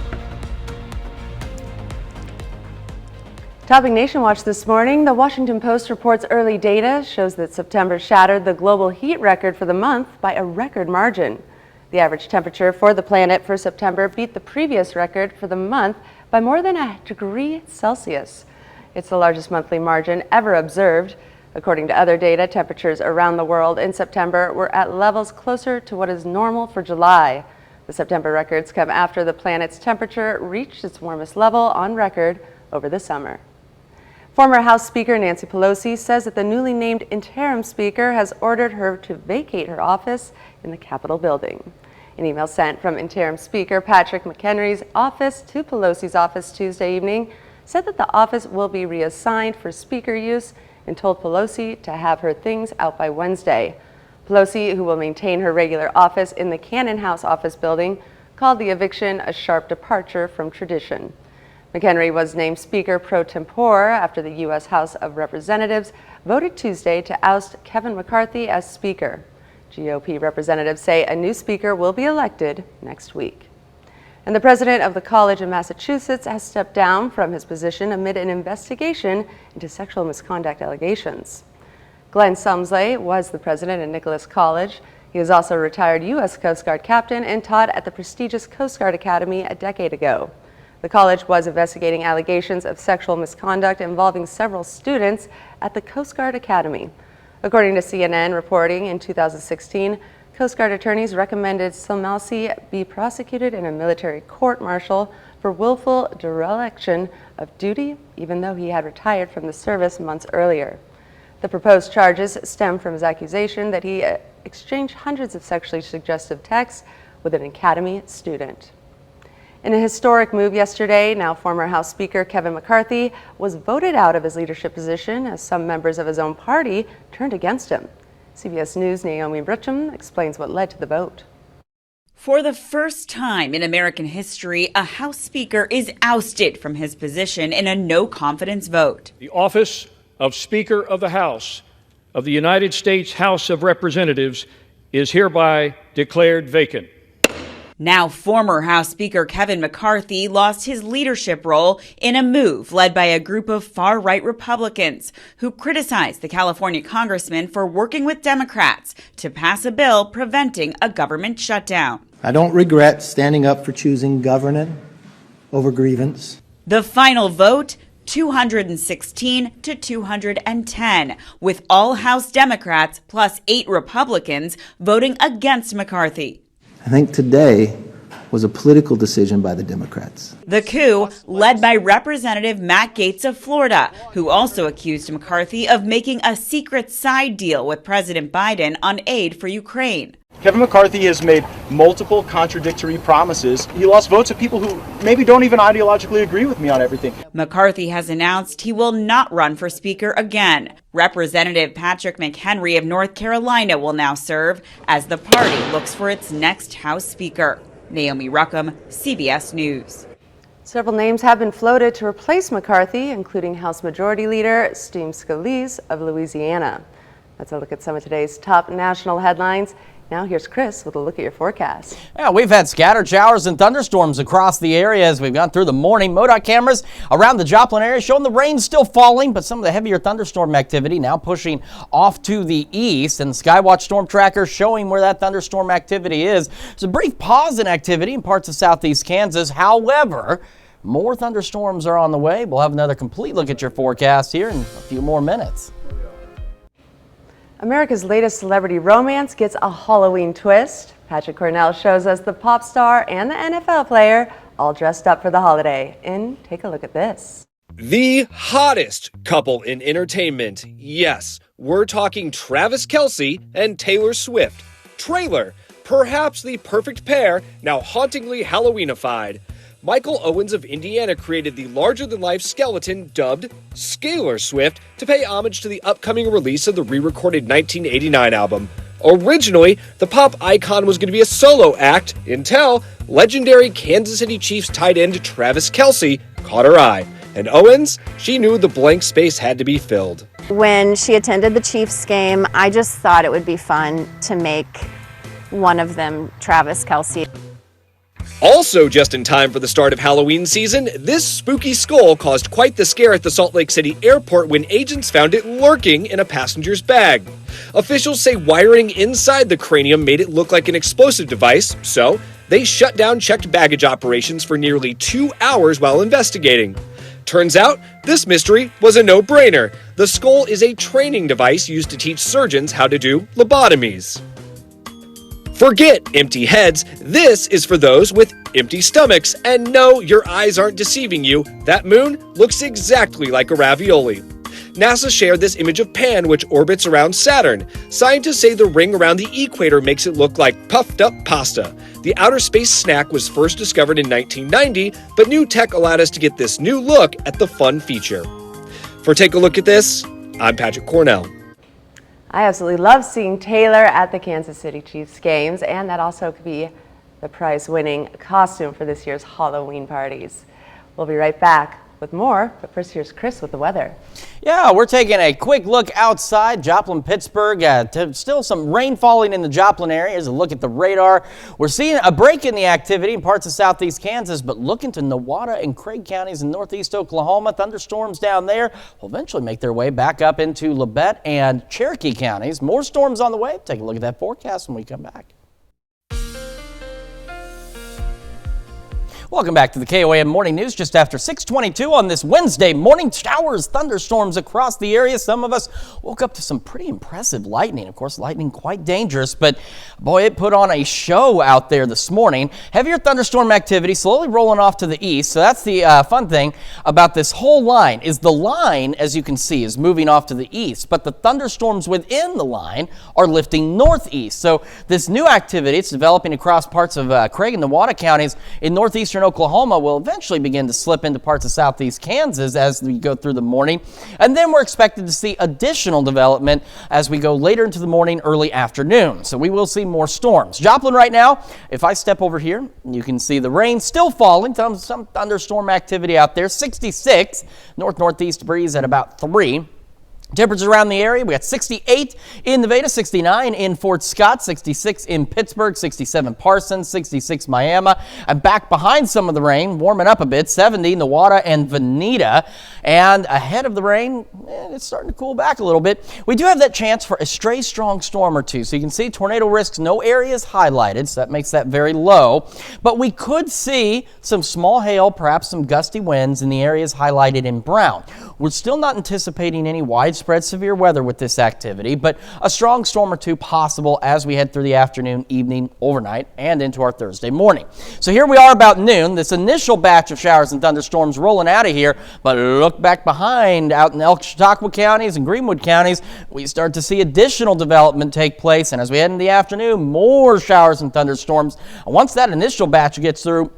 Topping Nation Watch this morning, the Washington Post reports early data shows that September shattered the global heat record for the month by a record margin. The average temperature for the planet for September beat the previous record for the month by more than a degree Celsius. It's the largest monthly margin ever observed. According to other data, temperatures around the world in September were at levels closer to what is normal for July. The September records come after the planet's temperature reached its warmest level on record over the summer. Former House Speaker Nancy Pelosi says that the newly named interim speaker has ordered her to vacate her office in the Capitol building. An email sent from interim speaker Patrick McHenry's office to Pelosi's office Tuesday evening said that the office will be reassigned for speaker use and told Pelosi to have her things out by Wednesday. Pelosi, who will maintain her regular office in the Cannon House office building, called the eviction a sharp departure from tradition. McHenry was named Speaker pro tempore after the U.S. House of Representatives voted Tuesday to oust Kevin McCarthy as Speaker. GOP representatives say a new Speaker will be elected next week. And the president of the college in Massachusetts has stepped down from his position amid an investigation into sexual misconduct allegations. Glenn Sumsley was the president at Nicholas College. He was also a retired U.S. Coast Guard captain and taught at the prestigious Coast Guard Academy a decade ago. The college was investigating allegations of sexual misconduct involving several students at the Coast Guard Academy. According to CNN reporting, in 2016, Coast Guard attorneys recommended Sumsley be prosecuted in a military court-martial for willful dereliction of duty, even though he had retired from the service months earlier. The proposed charges stem from his accusation that he exchanged hundreds of sexually suggestive texts with an academy student. In a historic move yesterday, now former House Speaker Kevin McCarthy was voted out of his leadership position as some members of his own party turned against him. CBS News' Naomi Britcham explains what led to the vote. For the first time in American history, a House Speaker is ousted from his position in a no-confidence vote. The office of Speaker of the House of the United States House of Representatives is hereby declared vacant. Now, former House Speaker Kevin McCarthy lost his leadership role in a move led by a group of far-right Republicans who criticized the California congressman for working with Democrats to pass a bill preventing a government shutdown. I don't regret standing up for choosing governance over grievance. The final vote, 216 to 210, with all House Democrats plus 8 Republicans voting against McCarthy. I think today was a political decision by the Democrats. The coup led by Representative Matt Gaetz of Florida, who also accused McCarthy of making a secret side deal with President Biden on aid for Ukraine. Kevin McCarthy has made multiple contradictory promises. He lost votes of people who maybe don't even ideologically agree with me on everything. McCarthy has announced he will not run for Speaker again. Representative Patrick McHenry of North Carolina will now serve as the party looks for its next House Speaker. Naomi Ruckham, CBS News. Several names have been floated to replace McCarthy, including House Majority Leader Steve Scalise of Louisiana. That's a look at some of today's top national headlines. Now here's Chris with a look at your forecast. Yeah, we've had scattered showers and thunderstorms across the area as we've gone through the morning. MoDOT cameras around the Joplin area showing the rain still falling, but some of the heavier thunderstorm activity now pushing off to the east. And the Skywatch Storm Tracker showing where that thunderstorm activity is. There's a brief pause in activity in parts of southeast Kansas. However, more thunderstorms are on the way. We'll have another complete look at your forecast here in a few more minutes. America's latest celebrity romance gets a Halloween twist. Patrick Cornell shows us the pop star and the NFL player all dressed up for the holiday. And take a look at this. The hottest couple in entertainment. Yes, we're talking Travis Kelce and Taylor Swift. Trailer, perhaps the perfect pair, now hauntingly Halloweenified. Michael Owens of Indiana created the larger-than-life skeleton dubbed Scalar Swift to pay homage to the upcoming release of the re-recorded 1989 album. Originally, the pop icon was going to be a solo act until legendary Kansas City Chiefs tight end Travis Kelce caught her eye. And Owens, she knew the blank space had to be filled. When she attended the Chiefs game, I just thought it would be fun to make one of them Travis Kelce. Also just in time for the start of Halloween season, this spooky skull caused quite the scare at the Salt Lake City airport when agents found it lurking in a passenger's bag. Officials say wiring inside the cranium made it look like an explosive device, so they shut down checked baggage operations for nearly 2 hours while investigating. Turns out, this mystery was a no-brainer. The skull is a training device used to teach surgeons how to do lobotomies. Forget empty heads, this is for those with empty stomachs. And no, your eyes aren't deceiving you. That moon looks exactly like a ravioli. NASA shared this image of Pan, which orbits around Saturn. Scientists say the ring around the equator makes it look like puffed up pasta. The outer space snack was first discovered in 1990, but new tech allowed us to get this new look at the fun feature. For Take a Look at This, I'm Patrick Cornell. I absolutely love seeing Taylor at the Kansas City Chiefs games, and that also could be the prize-winning costume for this year's Halloween parties. We'll be right back with more, but first here's Chris with the weather. Yeah, we're taking a quick look outside Joplin, Pittsburgh. Still some rain falling in the Joplin area. Here's a look at the radar. We're seeing a break in the activity in parts of southeast Kansas, but look into Nowata and Craig counties in northeast Oklahoma. Thunderstorms down there will eventually make their way back up into Labette and Cherokee counties. More storms on the way. Take a look at that forecast when we come back. Welcome back to the KOAM Morning News just after 6:22 on this Wednesday morning. Showers, thunderstorms across the area. Some of us woke up to some pretty impressive lightning. Of course, lightning quite dangerous, but boy, it put on a show out there this morning. Heavier thunderstorm activity slowly rolling off to the east. So that's the fun thing about this whole line is the line, as you can see, is moving off to the east, but the thunderstorms within the line are lifting northeast. So this new activity, it's developing across parts of Craig and Nowata counties in northeastern Oklahoma will eventually begin to slip into parts of southeast Kansas as we go through the morning. And then we're expected to see additional development as we go later into the morning, early afternoon. So we will see more storms. Joplin right now, if I step over here, you can see the rain still falling. Some thunderstorm activity out there. 66, north-northeast breeze at about 3. Temperatures around the area, we got 68 in Nevada, 69 in Fort Scott, 66 in Pittsburgh, 67 Parsons, 66 Miami. And back behind some of the rain, warming up a bit, 70 Nowata and Veneta. And ahead of the rain, it's starting to cool back a little bit. We do have that chance for a stray strong storm or two. So you can see tornado risks, no areas highlighted, so that makes that very low. But we could see some small hail, perhaps some gusty winds in the areas highlighted in brown. We're still not anticipating any widespread severe weather with this activity, but a strong storm or two possible as we head through the afternoon, evening, overnight, and into our Thursday morning. So here we are about noon. This initial batch of showers and thunderstorms rolling out of here, but look back behind out in Elk Chautauqua counties and Greenwood counties, we start to see additional development take place, and as we head into the afternoon, more showers and thunderstorms. And once that initial batch gets through,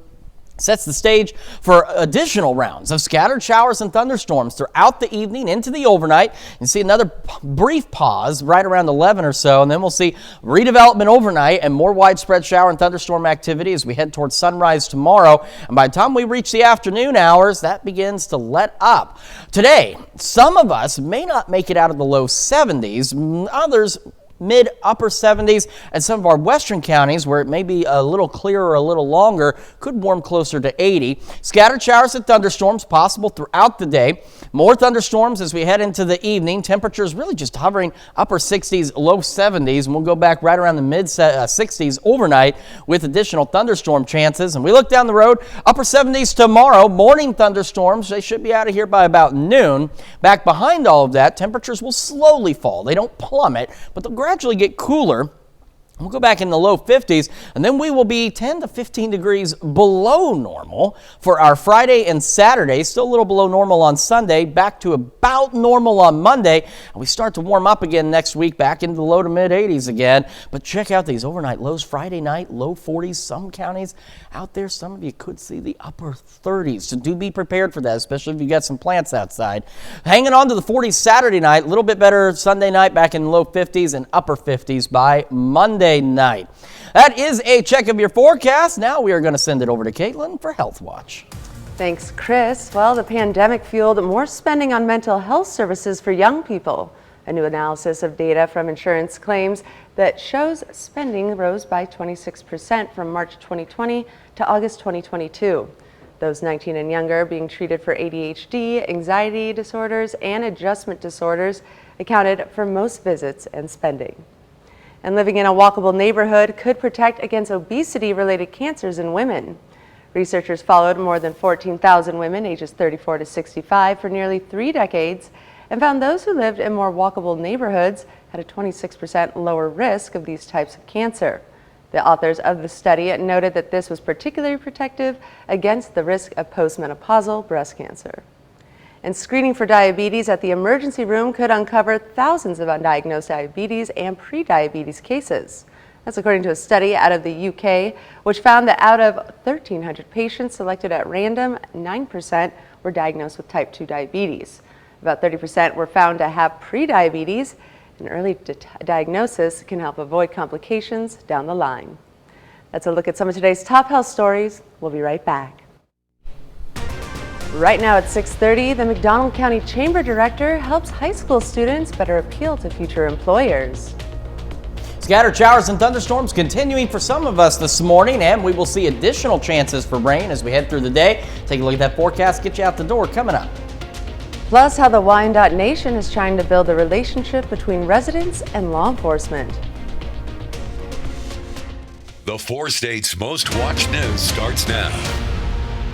sets the stage for additional rounds of scattered showers and thunderstorms throughout the evening into the overnight. And see another brief pause right around 11 or so, and then we'll see redevelopment overnight and more widespread shower and thunderstorm activity as we head towards sunrise tomorrow. And by the time we reach the afternoon hours, that begins to let up. Today, some of us may not make it out of the low 70s, others mid-upper 70s, and some of our western counties where it may be a little clearer, a little longer, could warm closer to 80. Scattered showers and thunderstorms possible throughout the day. More thunderstorms as we head into the evening. Temperatures really just hovering upper 60s, low 70s, and we'll go back right around the mid-60s overnight with additional thunderstorm chances. And we look down the road, upper 70s tomorrow, morning thunderstorms. They should be out of here by about noon. Back behind all of that, temperatures will slowly fall. They don't plummet, but they'll gradually get cooler We'll go back in the low 50s, and then we will be 10 to 15 degrees below normal for our Friday and Saturday. Still a little below normal on Sunday, back to about normal on Monday. And we start to warm up again next week, back into the low to mid 80s again. But check out these overnight lows. Friday night, low 40s. Some counties out there, some of you could see the upper 30s. So do be prepared for that, especially if you got some plants outside. Hanging on to the 40s Saturday night, a little bit better Sunday night, back in the low 50s and upper 50s by Monday night. That is a check of your forecast. Now we are going to send it over to Caitlin for Health Watch. Thanks, Chris. Well, the pandemic fueled more spending on mental health services for young people. A new analysis of data from insurance claims that shows spending rose by 26% from March 2020 to August 2022. Those 19 and younger being treated for ADHD, anxiety disorders, and adjustment disorders accounted for most visits and spending. And living in a walkable neighborhood could protect against obesity-related cancers in women. Researchers followed more than 14,000 women ages 34 to 65 for nearly 3 decades and found those who lived in more walkable neighborhoods had a 26% lower risk of these types of cancer. The authors of the study noted that this was particularly protective against the risk of postmenopausal breast cancer. And screening for diabetes at the emergency room could uncover thousands of undiagnosed diabetes and prediabetes cases. That's according to a study out of the UK, which found that out of 1,300 patients selected at random, 9% were diagnosed with type 2 diabetes. About 30% were found to have prediabetes, and early diagnosis can help avoid complications down the line. That's a look at some of today's top health stories. We'll be right back. Right now at 6:30, the McDonald County Chamber Director helps high school students better appeal to future employers. Scattered showers and thunderstorms continuing for some of us this morning, and we will see additional chances for rain as we head through the day. Take a look at that forecast, get you out the door coming up. Plus, how the Wyandotte Nation is trying to build a relationship between residents and law enforcement. The 4 states' most watched news starts now.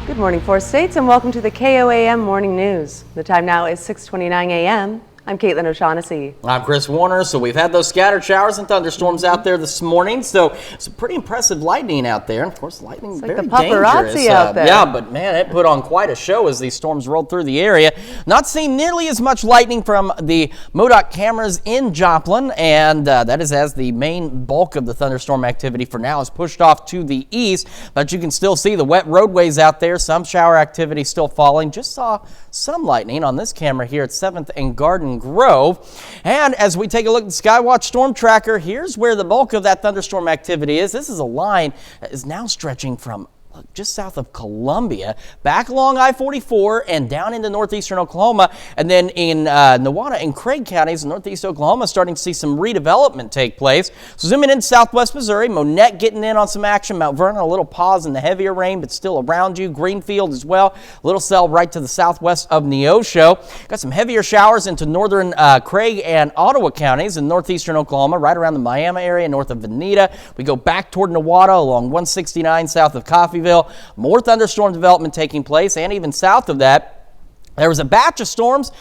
Good morning, 4 states, and welcome to the KOAM Morning News. The time now is 6:29 a.m. I'm Caitlin O'Shaughnessy. I'm Chris Warner. So we've had those scattered showers and thunderstorms out there this morning. So it's pretty impressive lightning out there. And of course, lightning it's very like the paparazzi dangerous. out there. Yeah, but man, it put on quite a show as these storms rolled through the area. Not seeing nearly as much lightning from the MoDOT cameras in Joplin, and that is as the main bulk of the thunderstorm activity for now is pushed off to the east. But you can still see the wet roadways out there. Some shower activity still falling. Just saw some lightning on this camera here at 7th and Garden Grove. And as we take a look at the Skywatch Storm Tracker, here's where the bulk of that thunderstorm activity is. This is a line that is now stretching from just south of Columbia, back along I-44 and down into northeastern Oklahoma, and then in Newada and Craig counties in northeast Oklahoma, starting to see some redevelopment take place. So zooming in southwest Missouri, Monette getting in on some action, Mount Vernon a little pause in the heavier rain, but still around you. Greenfield as well, Little Cell right to the southwest of Neosho. Got some heavier showers into northern Craig and Ottawa counties in northeastern Oklahoma, right around the Miami area, north of Veneta. We go back toward Newada along 169 south of Coffeyville. More thunderstorm development taking place, and even south of that, there was a batch of storms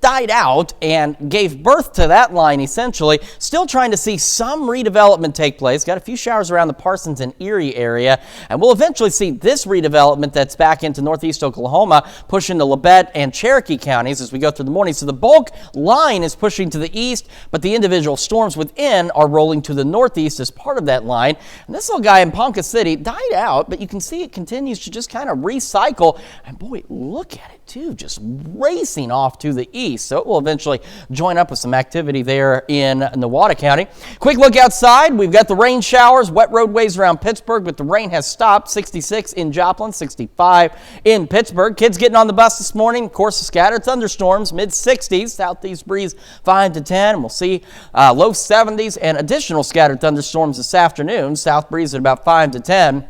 died out and gave birth to that line essentially. Still trying to see some redevelopment take place. Got a few showers around the Parsons and Erie area, and we'll eventually see this redevelopment that's back into northeast Oklahoma push into Labette and Cherokee counties as we go through the morning. So the bulk line is pushing to the east, but the individual storms within are rolling to the northeast as part of that line. And this little guy in Ponca City died out, but you can see it continues to just kind of recycle. And boy, look at it too, just racing off to the east. So it will eventually join up with some activity there in Newada County. Quick look outside. We've got the rain showers, wet roadways around Pittsburgh, but the rain has stopped. 66 in Joplin, 65 in Pittsburgh. Kids getting on the bus this morning. Of course, scattered thunderstorms, mid-60s, southeast breeze 5 to 10. We'll see low 70s and additional scattered thunderstorms this afternoon. South breeze at about 5 to 10.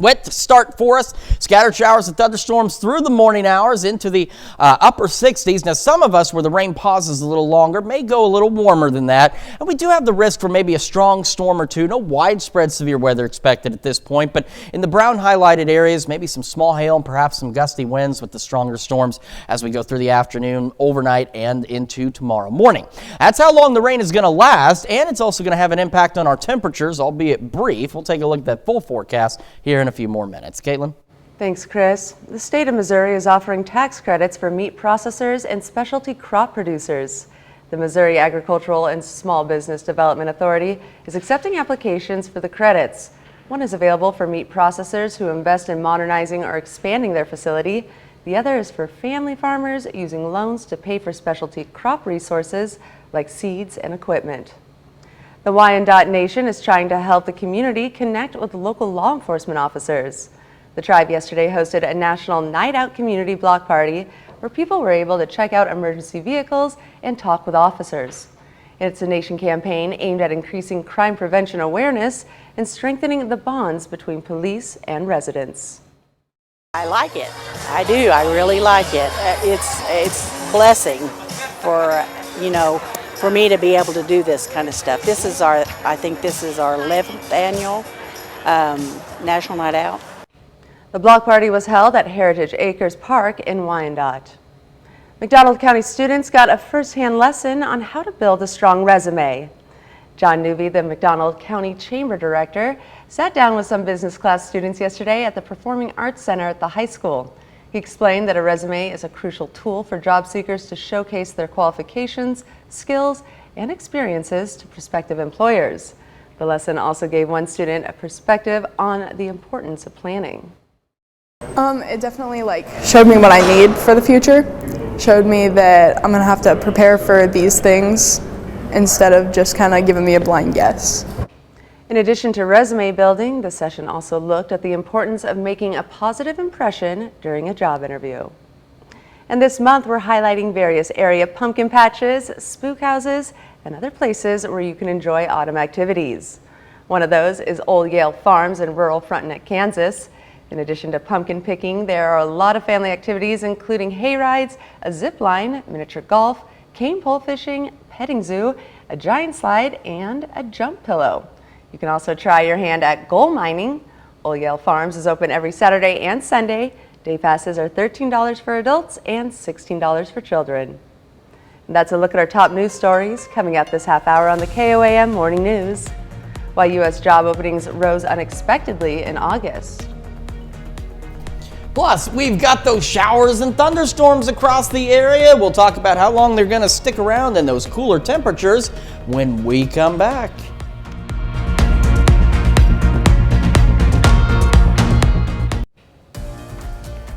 Wet start for us. Scattered showers and thunderstorms through the morning hours into the upper 60s. Now, some of us where the rain pauses a little longer may go a little warmer than that. And we do have the risk for maybe a strong storm or two. No widespread severe weather expected at this point. But in the brown highlighted areas, maybe some small hail and perhaps some gusty winds with the stronger storms as we go through the afternoon, overnight, and into tomorrow morning. That's how long the rain is going to last. And it's also going to have an impact on our temperatures, albeit brief. We'll take a look at that full forecast here in a few more minutes. Caitlin? Thanks, Chris. The state of Missouri is offering tax credits for meat processors and specialty crop producers. The Missouri Agricultural and Small Business Development Authority is accepting applications for the credits. One is available for meat processors who invest in modernizing or expanding their facility. The other is for family farmers using loans to pay for specialty crop resources like seeds and equipment. The Wyandotte Nation is trying to help the community connect with local law enforcement officers. The tribe yesterday hosted a national night out community block party where people were able to check out emergency vehicles and talk with officers. It's a nation campaign aimed at increasing crime prevention awareness and strengthening the bonds between police and residents. I like it. I do. I really like it. It's a blessing for, for me to be able to do this kind of stuff. I think this is our 11th annual National Night Out. The block party was held at Heritage Acres Park in Wyandotte. McDonald County students got a first-hand lesson on how to build a strong resume. John Newby, the McDonald County Chamber Director, sat down with some business class students yesterday at the Performing Arts Center at the high school. He explained that a resume is a crucial tool for job seekers to showcase their qualifications, skills, and experiences to prospective employers. The lesson also gave one student a perspective on the importance of planning. It definitely showed me what I need for the future. Showed me that I'm gonna have to prepare for these things instead of just kind of giving me a blind guess. In addition to resume building, the session also looked at the importance of making a positive impression during a job interview. And this month, we're highlighting various area pumpkin patches, spook houses, and other places where you can enjoy autumn activities. One of those is Old Yale Farms in rural Frontenac, Kansas. In addition to pumpkin picking, there are a lot of family activities, including hay rides, a zip line, miniature golf, cane pole fishing, petting zoo, a giant slide, and a jump pillow. You can also try your hand at gold mining. Old Yale Farms is open every Saturday and Sunday. Day passes are $13 for adults and $16 for children. And that's a look at our top news stories coming up this half hour on the KOAM Morning News. While U.S. job openings rose unexpectedly in August. Plus, we've got those showers and thunderstorms across the area. We'll talk about how long they're going to stick around in those cooler temperatures when we come back.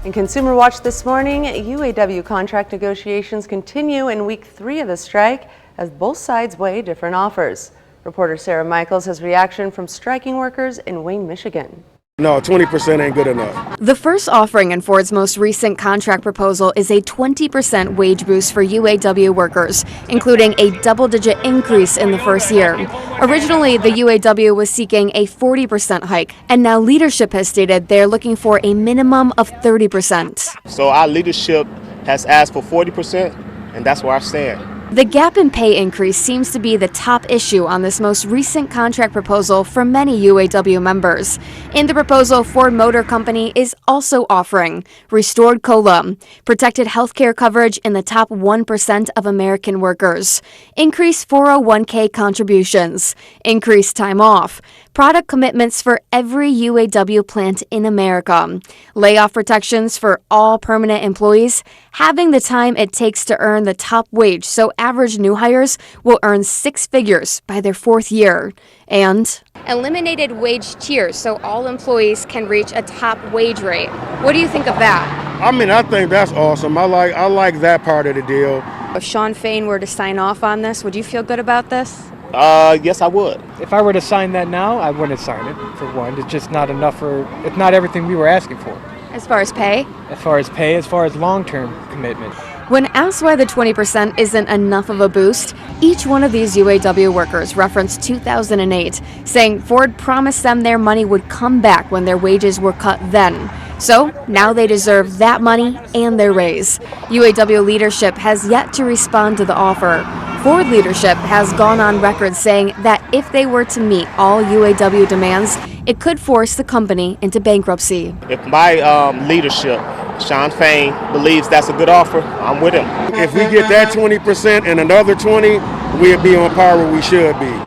In Consumer Watch this morning, UAW contract negotiations continue in week 3 of the strike as both sides weigh different offers. Reporter Sarah Michaels has reaction from striking workers in Wayne, Michigan. No, 20% ain't good enough. The first offering in Ford's most recent contract proposal is a 20% wage boost for UAW workers, including a double-digit increase in the first year. Originally, the UAW was seeking a 40% hike, and now leadership has stated they're looking for a minimum of 30%. So our leadership has asked for 40%, and that's where I stand. The gap in pay increase seems to be the top issue on this most recent contract proposal for many UAW members. In the proposal, Ford Motor Company is also offering restored COLA, protected health care coverage in the top 1% of American workers, increased 401k contributions, increased time off, product commitments for every UAW plant in America, layoff protections for all permanent employees, having the time it takes to earn the top wage so average new hires will earn 6 figures by their 4th year, and eliminated wage tiers so all employees can reach a top wage rate. What do you think of that? I mean, I think that's awesome. I like that part of the deal. If Sean Fain were to sign off on this, would you feel good about this? Yes, I would. If I were to sign that now, I wouldn't sign it, for one. It's just not enough it's not everything we were asking for. As far as pay? As far as long-term commitment. When asked why the 20% isn't enough of a boost, each one of these UAW workers referenced 2008, saying Ford promised them their money would come back when their wages were cut then. So now they deserve that money and their raise. UAW leadership has yet to respond to the offer. Ford leadership has gone on record saying that if they were to meet all UAW demands, it could force the company into bankruptcy. If my leadership, Sean Fain, believes that's a good offer, I'm with him. If we get that 20% and another 20, we'll be on par where we should be.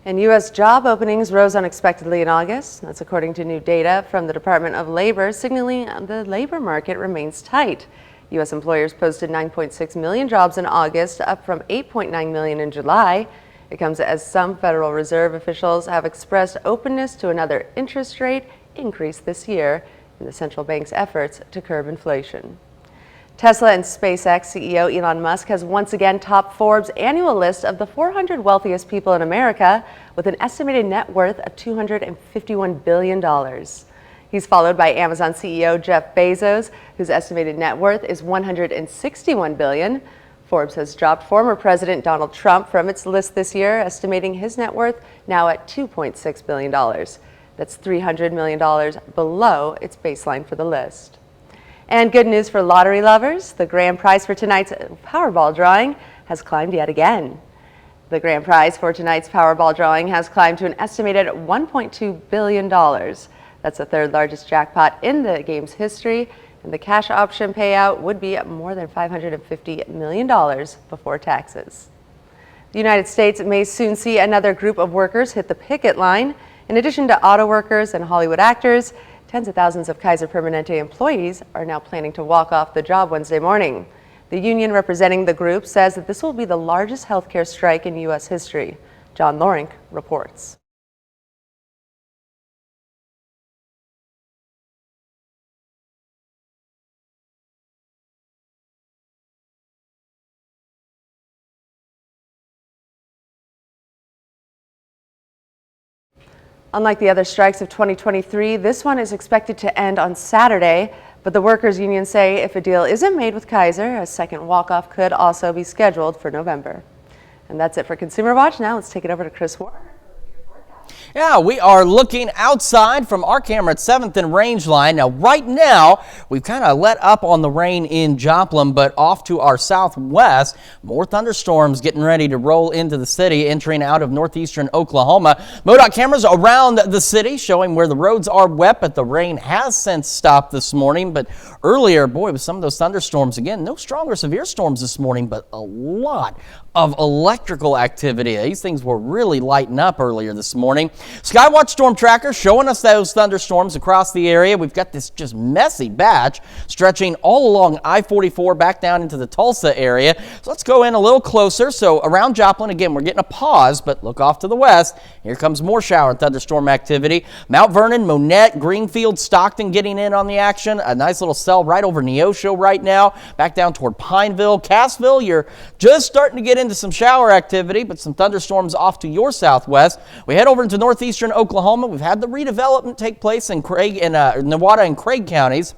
And U.S. job openings rose unexpectedly in August. That's according to new data from the Department of Labor, signaling the labor market remains tight. U.S. employers posted 9.6 million jobs in August, up from 8.9 million in July. It comes as some Federal Reserve officials have expressed openness to another interest rate increase this year in the central bank's efforts to curb inflation. Tesla and SpaceX CEO Elon Musk has once again topped Forbes' annual list of the 400 wealthiest people in America with an estimated net worth of $251 billion. He's followed by Amazon CEO Jeff Bezos, whose estimated net worth is $161 billion. Forbes has dropped former President Donald Trump from its list this year, estimating his net worth now at $2.6 billion. That's $300 million below its baseline for the list. And good news for lottery lovers. The grand prize for tonight's Powerball drawing has climbed yet again. The grand prize for tonight's Powerball drawing has climbed to an estimated $1.2 billion. That's the third largest jackpot in the game's history, and the cash option payout would be more than $550 million before taxes. The United States may soon see another group of workers hit the picket line. In addition to auto workers and Hollywood actors, tens of thousands of Kaiser Permanente employees are now planning to walk off the job Wednesday morning. The union representing the group says that this will be the largest healthcare strike in U.S. history. John Lorink reports. Unlike the other strikes of 2023, this one is expected to end on Saturday, but the workers' union say if a deal isn't made with Kaiser, a second walk-off could also be scheduled for November. And that's it for Consumer Watch. Now let's take it over to Chris Warner. Yeah, we are looking outside from our camera at 7th and Rangeline. Now, right now, we've kind of let up on the rain in Joplin, but off to our southwest, more thunderstorms getting ready to roll into the city, entering out of northeastern Oklahoma. MoDOT cameras around the city showing where the roads are wet, but the rain has since stopped this morning. But earlier, boy, with some of those thunderstorms, again, no strong or severe storms this morning, but a lot of electrical activity. These things were really lighting up earlier this morning. Skywatch Storm Tracker showing us those thunderstorms across the area. We've got this just messy batch stretching all along I-44 back down into the Tulsa area. So let's go in a little closer. So around Joplin, again, we're getting a pause, but look off to the west. Here comes more shower and thunderstorm activity. Mount Vernon, Monette, Greenfield, Stockton getting in on the action. A nice little cell right over Neosho right now. Back down toward Pineville. Cassville, you're just starting to get into some shower activity, but some thunderstorms off to your southwest. We head over into northeastern Oklahoma. We've had the redevelopment take place in Nevada and Craig counties.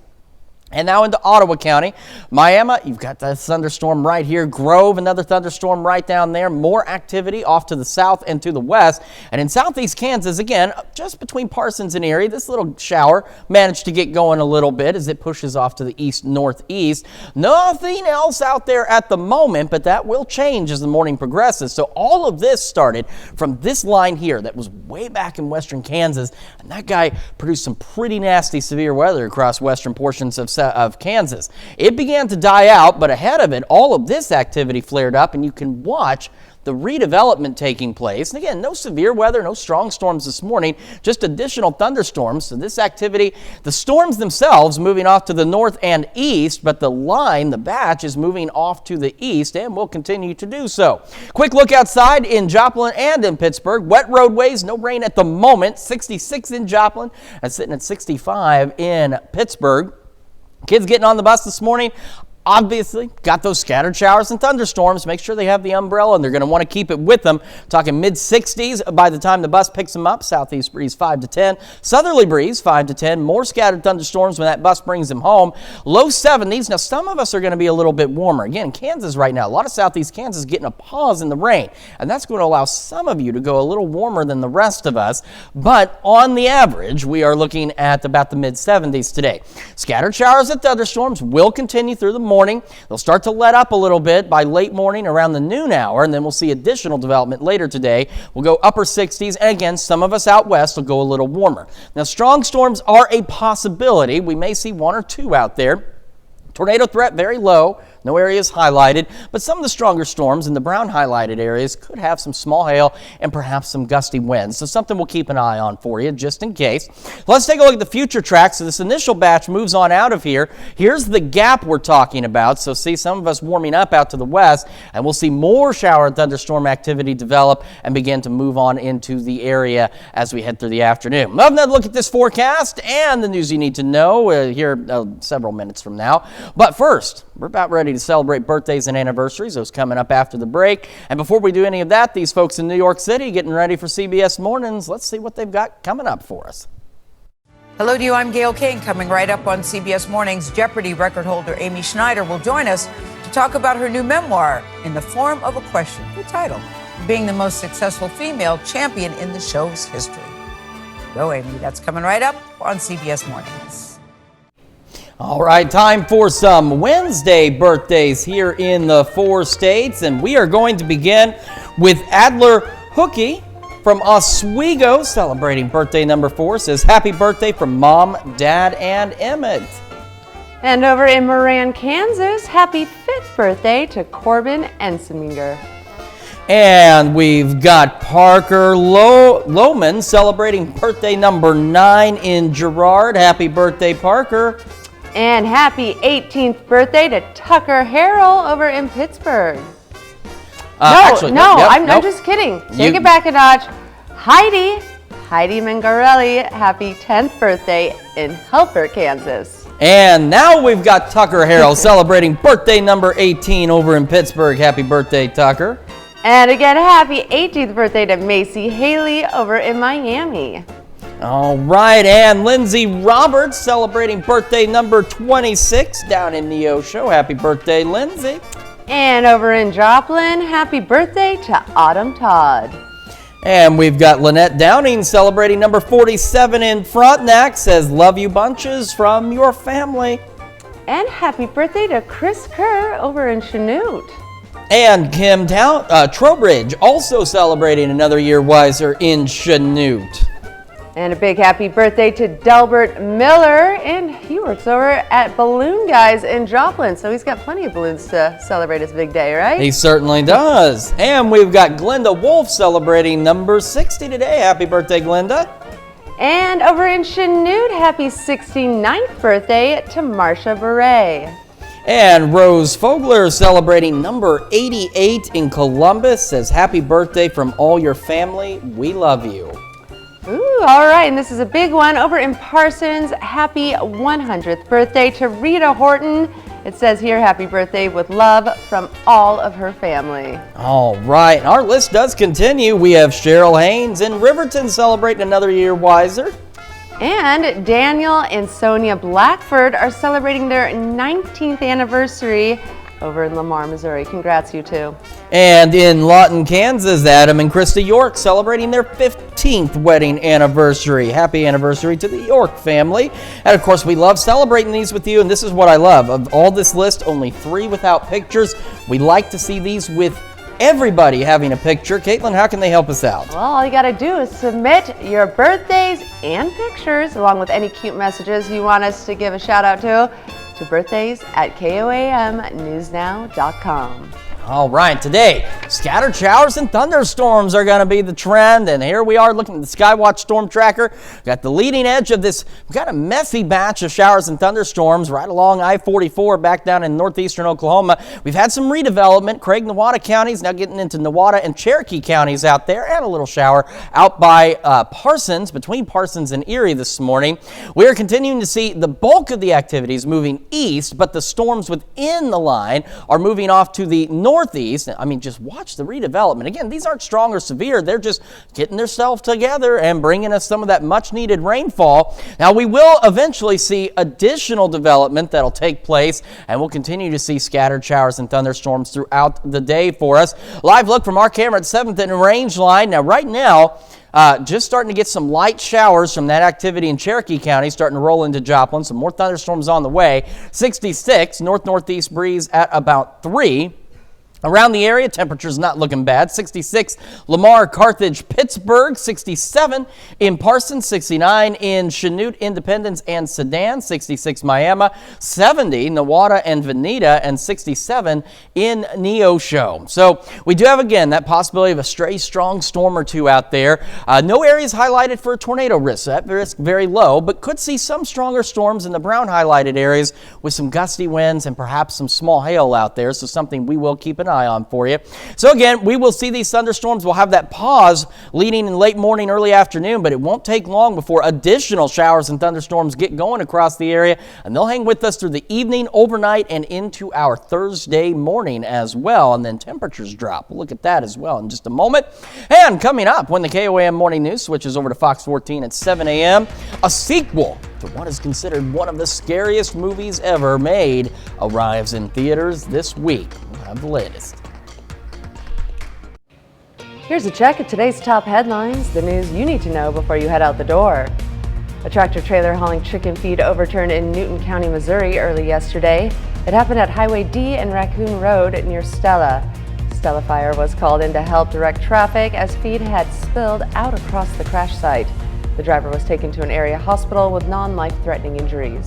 And now into Ottawa County. Miami, you've got that thunderstorm right here. Grove, another thunderstorm right down there. More activity off to the south and to the west. And in southeast Kansas, again, just between Parsons and Erie, this little shower managed to get going a little bit as it pushes off to the east-northeast. Nothing else out there at the moment, but that will change as the morning progresses. So all of this started from this line here that was way back in western Kansas. And that guy produced some pretty nasty severe weather across western portions of Kansas. It began to die out, but ahead of it, all of this activity flared up, and you can watch the redevelopment taking place. And again, no severe weather, no strong storms this morning, just additional thunderstorms. So this activity, the storms themselves moving off to the north and east, but the line, the batch, is moving off to the east and will continue to do so. Quick look outside in Joplin and in Pittsburgh. Wet roadways, no rain at the moment. 66 in Joplin and sitting at 65 in Pittsburgh. Kids getting on the bus this morning, obviously got those scattered showers and thunderstorms. Make sure they have the umbrella, and they're going to want to keep it with them. Talking mid-60s by the time the bus picks them up. Southeast breeze 5 to 10. Southerly breeze 5 to 10. More scattered thunderstorms when that bus brings them home. Low 70s. Now, some of us are going to be a little bit warmer. Again, Kansas right now, a lot of southeast Kansas getting a pause in the rain, and that's going to allow some of you to go a little warmer than the rest of us. But on the average, we are looking at about the mid-70s today. Scattered showers and thunderstorms will continue through the morning. They'll start to let up a little bit by late morning around the noon hour, and then we'll see additional development later today. We'll go upper 60s, and again, some of us out west will go a little warmer. Now, strong storms are a possibility. We may see 1 or 2 out there. Tornado threat very low. No areas highlighted, but some of the stronger storms in the brown highlighted areas could have some small hail and perhaps some gusty winds. So something we'll keep an eye on for you just in case. Let's take a look at the future tracks. So this initial batch moves on out of here. Here's the gap we're talking about. So see some of us warming up out to the west, and we'll see more shower and thunderstorm activity develop and begin to move on into the area as we head through the afternoon. We'll have another look at this forecast and the news you need to know here several minutes from now. But first, we're about ready to celebrate birthdays and anniversaries. Those coming up after the break. And before we do any of that, these folks in New York City getting ready for CBS Mornings. Let's see what they've got coming up for us. Hello to you. I'm Gail King. Coming right up on CBS Mornings, Jeopardy record holder Amy Schneider will join us to talk about her new memoir, In the Form of a Question. The title, being the most successful female champion in the show's history. Go, Amy. That's coming right up on CBS Mornings. All right, time for some Wednesday birthdays here in the 4 states, and we are going to begin with Adler Hookie from Oswego, celebrating birthday number 4. Says happy birthday from Mom, Dad, and Emmett. And over in Moran, Kansas, happy 5th birthday to Corbin Ensenminger. And we've got Parker Lohman celebrating birthday number 9 in Girard. Happy birthday, Parker. And happy 18th birthday to Tucker Harrell over in Pittsburgh. I'm just kidding. Take it back a notch. Heidi Mangarelli, happy 10th birthday in Helper, Kansas. And now we've got Tucker Harrell celebrating birthday number 18 over in Pittsburgh. Happy birthday, Tucker. And again, happy 18th birthday to Macy Haley over in Miami. All right, and Lindsay Roberts celebrating birthday number 26 down in Neosho. Happy birthday, Lindsay. And over in Joplin, happy birthday to Autumn Todd. And we've got Lynette Downing celebrating number 47 in Frontenac. Says, love you bunches from your family. And happy birthday to Chris Kerr over in Chanute. And Kim Trowbridge also celebrating another year wiser in Chanute. And a big happy birthday to Delbert Miller, and he works over at Balloon Guys in Joplin, so he's got plenty of balloons to celebrate his big day, right? He certainly does. And we've got Glenda Wolf celebrating number 60 today. Happy birthday, Glenda. And over in Chanute, happy 69th birthday to Marcia Beret. And Rose Fogler celebrating number 88 in Columbus. Says, happy birthday from all your family. We love you. Ooh, all right, and this is a big one. Over in Parsons, happy 100th birthday to Rita Horton. It says here, happy birthday with love from all of her family. All right, our list does continue. We have Cheryl Haynes in Riverton celebrating another year wiser. And Daniel and Sonia Blackford are celebrating their 19th anniversary over in Lamar, Missouri. Congrats, you two. And in Lawton, Kansas, Adam and Krista York celebrating their 15th wedding anniversary. Happy anniversary to the York family. And of course, we love celebrating these with you, and this is what I love. Of all this list, only 3 without pictures. We like to see these with everybody having a picture. Caitlin, how can they help us out? Well, all you got to do is submit your birthdays and pictures, along with any cute messages you want us to give a shout out to birthdays@KOAMnewsnow.com. All right, today, scattered showers and thunderstorms are going to be the trend, and here we are looking at the Skywatch Storm Tracker. We've got the leading edge of this kind of messy batch of showers and thunderstorms right along I-44 back down in northeastern Oklahoma. We've had some redevelopment. Craig, Newata counties, now getting into Newata and Cherokee counties out there, and a little shower out by Parsons, between Parsons and Erie this morning. We are continuing to see the bulk of the activities moving east, but the storms within the line are moving off to the northeast. I mean, just watch the redevelopment. Again, these aren't strong or severe. They're just getting themselves together and bringing us some of that much needed rainfall. Now, we will eventually see additional development that'll take place, and we'll continue to see scattered showers and thunderstorms throughout the day for us. Live look from our camera at 7th and Range Line. Now, right now, just starting to get some light showers from that activity in Cherokee County, starting to roll into Joplin. Some more thunderstorms on the way. 66, north-northeast breeze at about 3. Around the area, temperatures not looking bad. 66, Lamar, Carthage, Pittsburgh. 67 in Parsons. 69 in Chanute, Independence, and Sedan. 66, Miami. 70, Newata and Veneta. And 67 in Neosho. So we do have, again, that possibility of a stray strong storm or two out there. No areas highlighted for a tornado risk. That risk very low, but could see some stronger storms in the brown highlighted areas with some gusty winds and perhaps some small hail out there. So something we will keep an eye on for you. So again, we will see these thunderstorms. We'll have that pause leading in late morning, early afternoon, but it won't take long before additional showers and thunderstorms get going across the area, and they'll hang with us through the evening, overnight, and into our Thursday morning as well, and then temperatures drop. We'll look at that as well in just a moment. And coming up, when the KOAM Morning News switches over to Fox 14 at 7 a.m., a sequel to what is considered one of the scariest movies ever made arrives in theaters this week. We'll have the latest. Here's a check of today's top headlines, the news you need to know before you head out the door. A tractor-trailer hauling chicken feed overturned in Newton County, Missouri early yesterday. It happened at Highway D and Raccoon Road near Stella. Stella Fire was called in to help direct traffic as feed had spilled out across the crash site. The driver was taken to an area hospital with non-life-threatening injuries.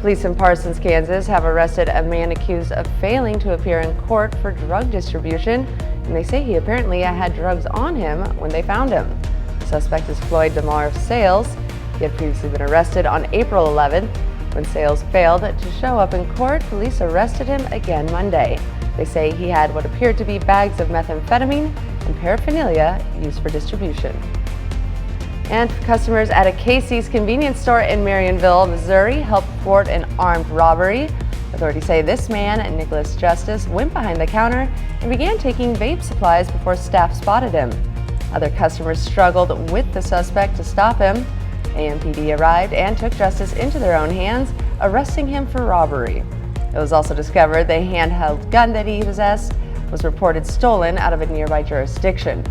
Police in Parsons, Kansas have arrested a man accused of failing to appear in court for drug distribution, and they say he apparently had drugs on him when they found him. The suspect is Floyd DeMar Sales. He had previously been arrested on April 11th. When Sales failed to show up in court, police arrested him again Monday. They say he had what appeared to be bags of methamphetamine and paraphernalia used for distribution. And customers at a Casey's convenience store in Marionville, Missouri, helped thwart an armed robbery. Authorities say this man, Nicholas Justice, went behind the counter and began taking vape supplies before staff spotted him. Other customers struggled with the suspect to stop him. AMPD arrived and took justice into their own hands, arresting him for robbery. It was also discovered the handheld gun that he possessed was reported stolen out of a nearby jurisdiction.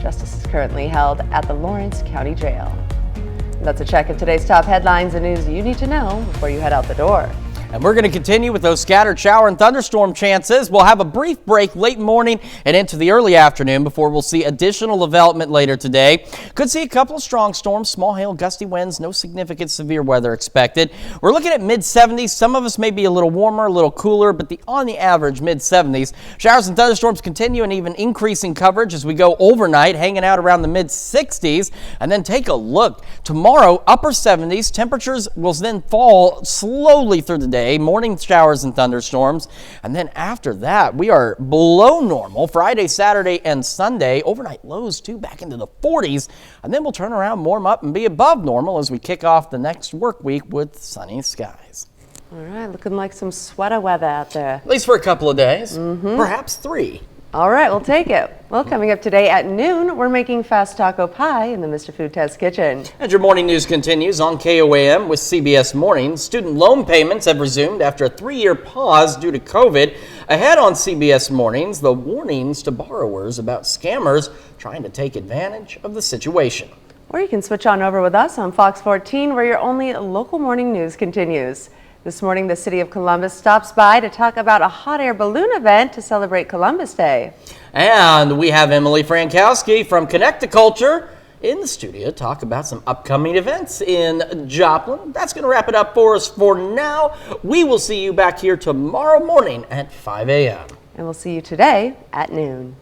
Justice is currently held at the Lawrence County Jail. And that's a check of today's top headlines and news you need to know before you head out the door. And we're going to continue with those scattered shower and thunderstorm chances. We'll have a brief break late morning and into the early afternoon before we'll see additional development later today. Could see a couple of strong storms, small hail, gusty winds, no significant severe weather expected. We're looking at mid-70s. Some of us may be a little warmer, a little cooler, but on the average, mid-70s. Showers and thunderstorms continue and even increasing coverage as we go overnight, hanging out around the mid-60s. And then take a look. Tomorrow, upper 70s. Temperatures will then fall slowly through the day. Morning showers and thunderstorms, and then after that we are below normal Friday, Saturday, and Sunday. Overnight lows too back into the 40s, and then we'll turn around, warm up, and be above normal as we kick off the next work week with sunny skies. All right, looking like some sweater weather out there. At least for a couple of days, perhaps 3. All right, we'll take it. Well, coming up today at noon, we're making fast taco pie in the Mr. Food Test kitchen. And your morning news continues on KOAM with CBS Mornings. Student loan payments have resumed after a 3-year pause due to COVID. Ahead on CBS Mornings, the warnings to borrowers about scammers trying to take advantage of the situation. Or you can switch on over with us on Fox 14, where your only local morning news continues. This morning, the city of Columbus stops by to talk about a hot air balloon event to celebrate Columbus Day. And we have Emily Frankowski from Connect to Culture in the studio to talk about some upcoming events in Joplin. That's going to wrap it up for us for now. We will see you back here tomorrow morning at 5 a.m. And we'll see you today at noon.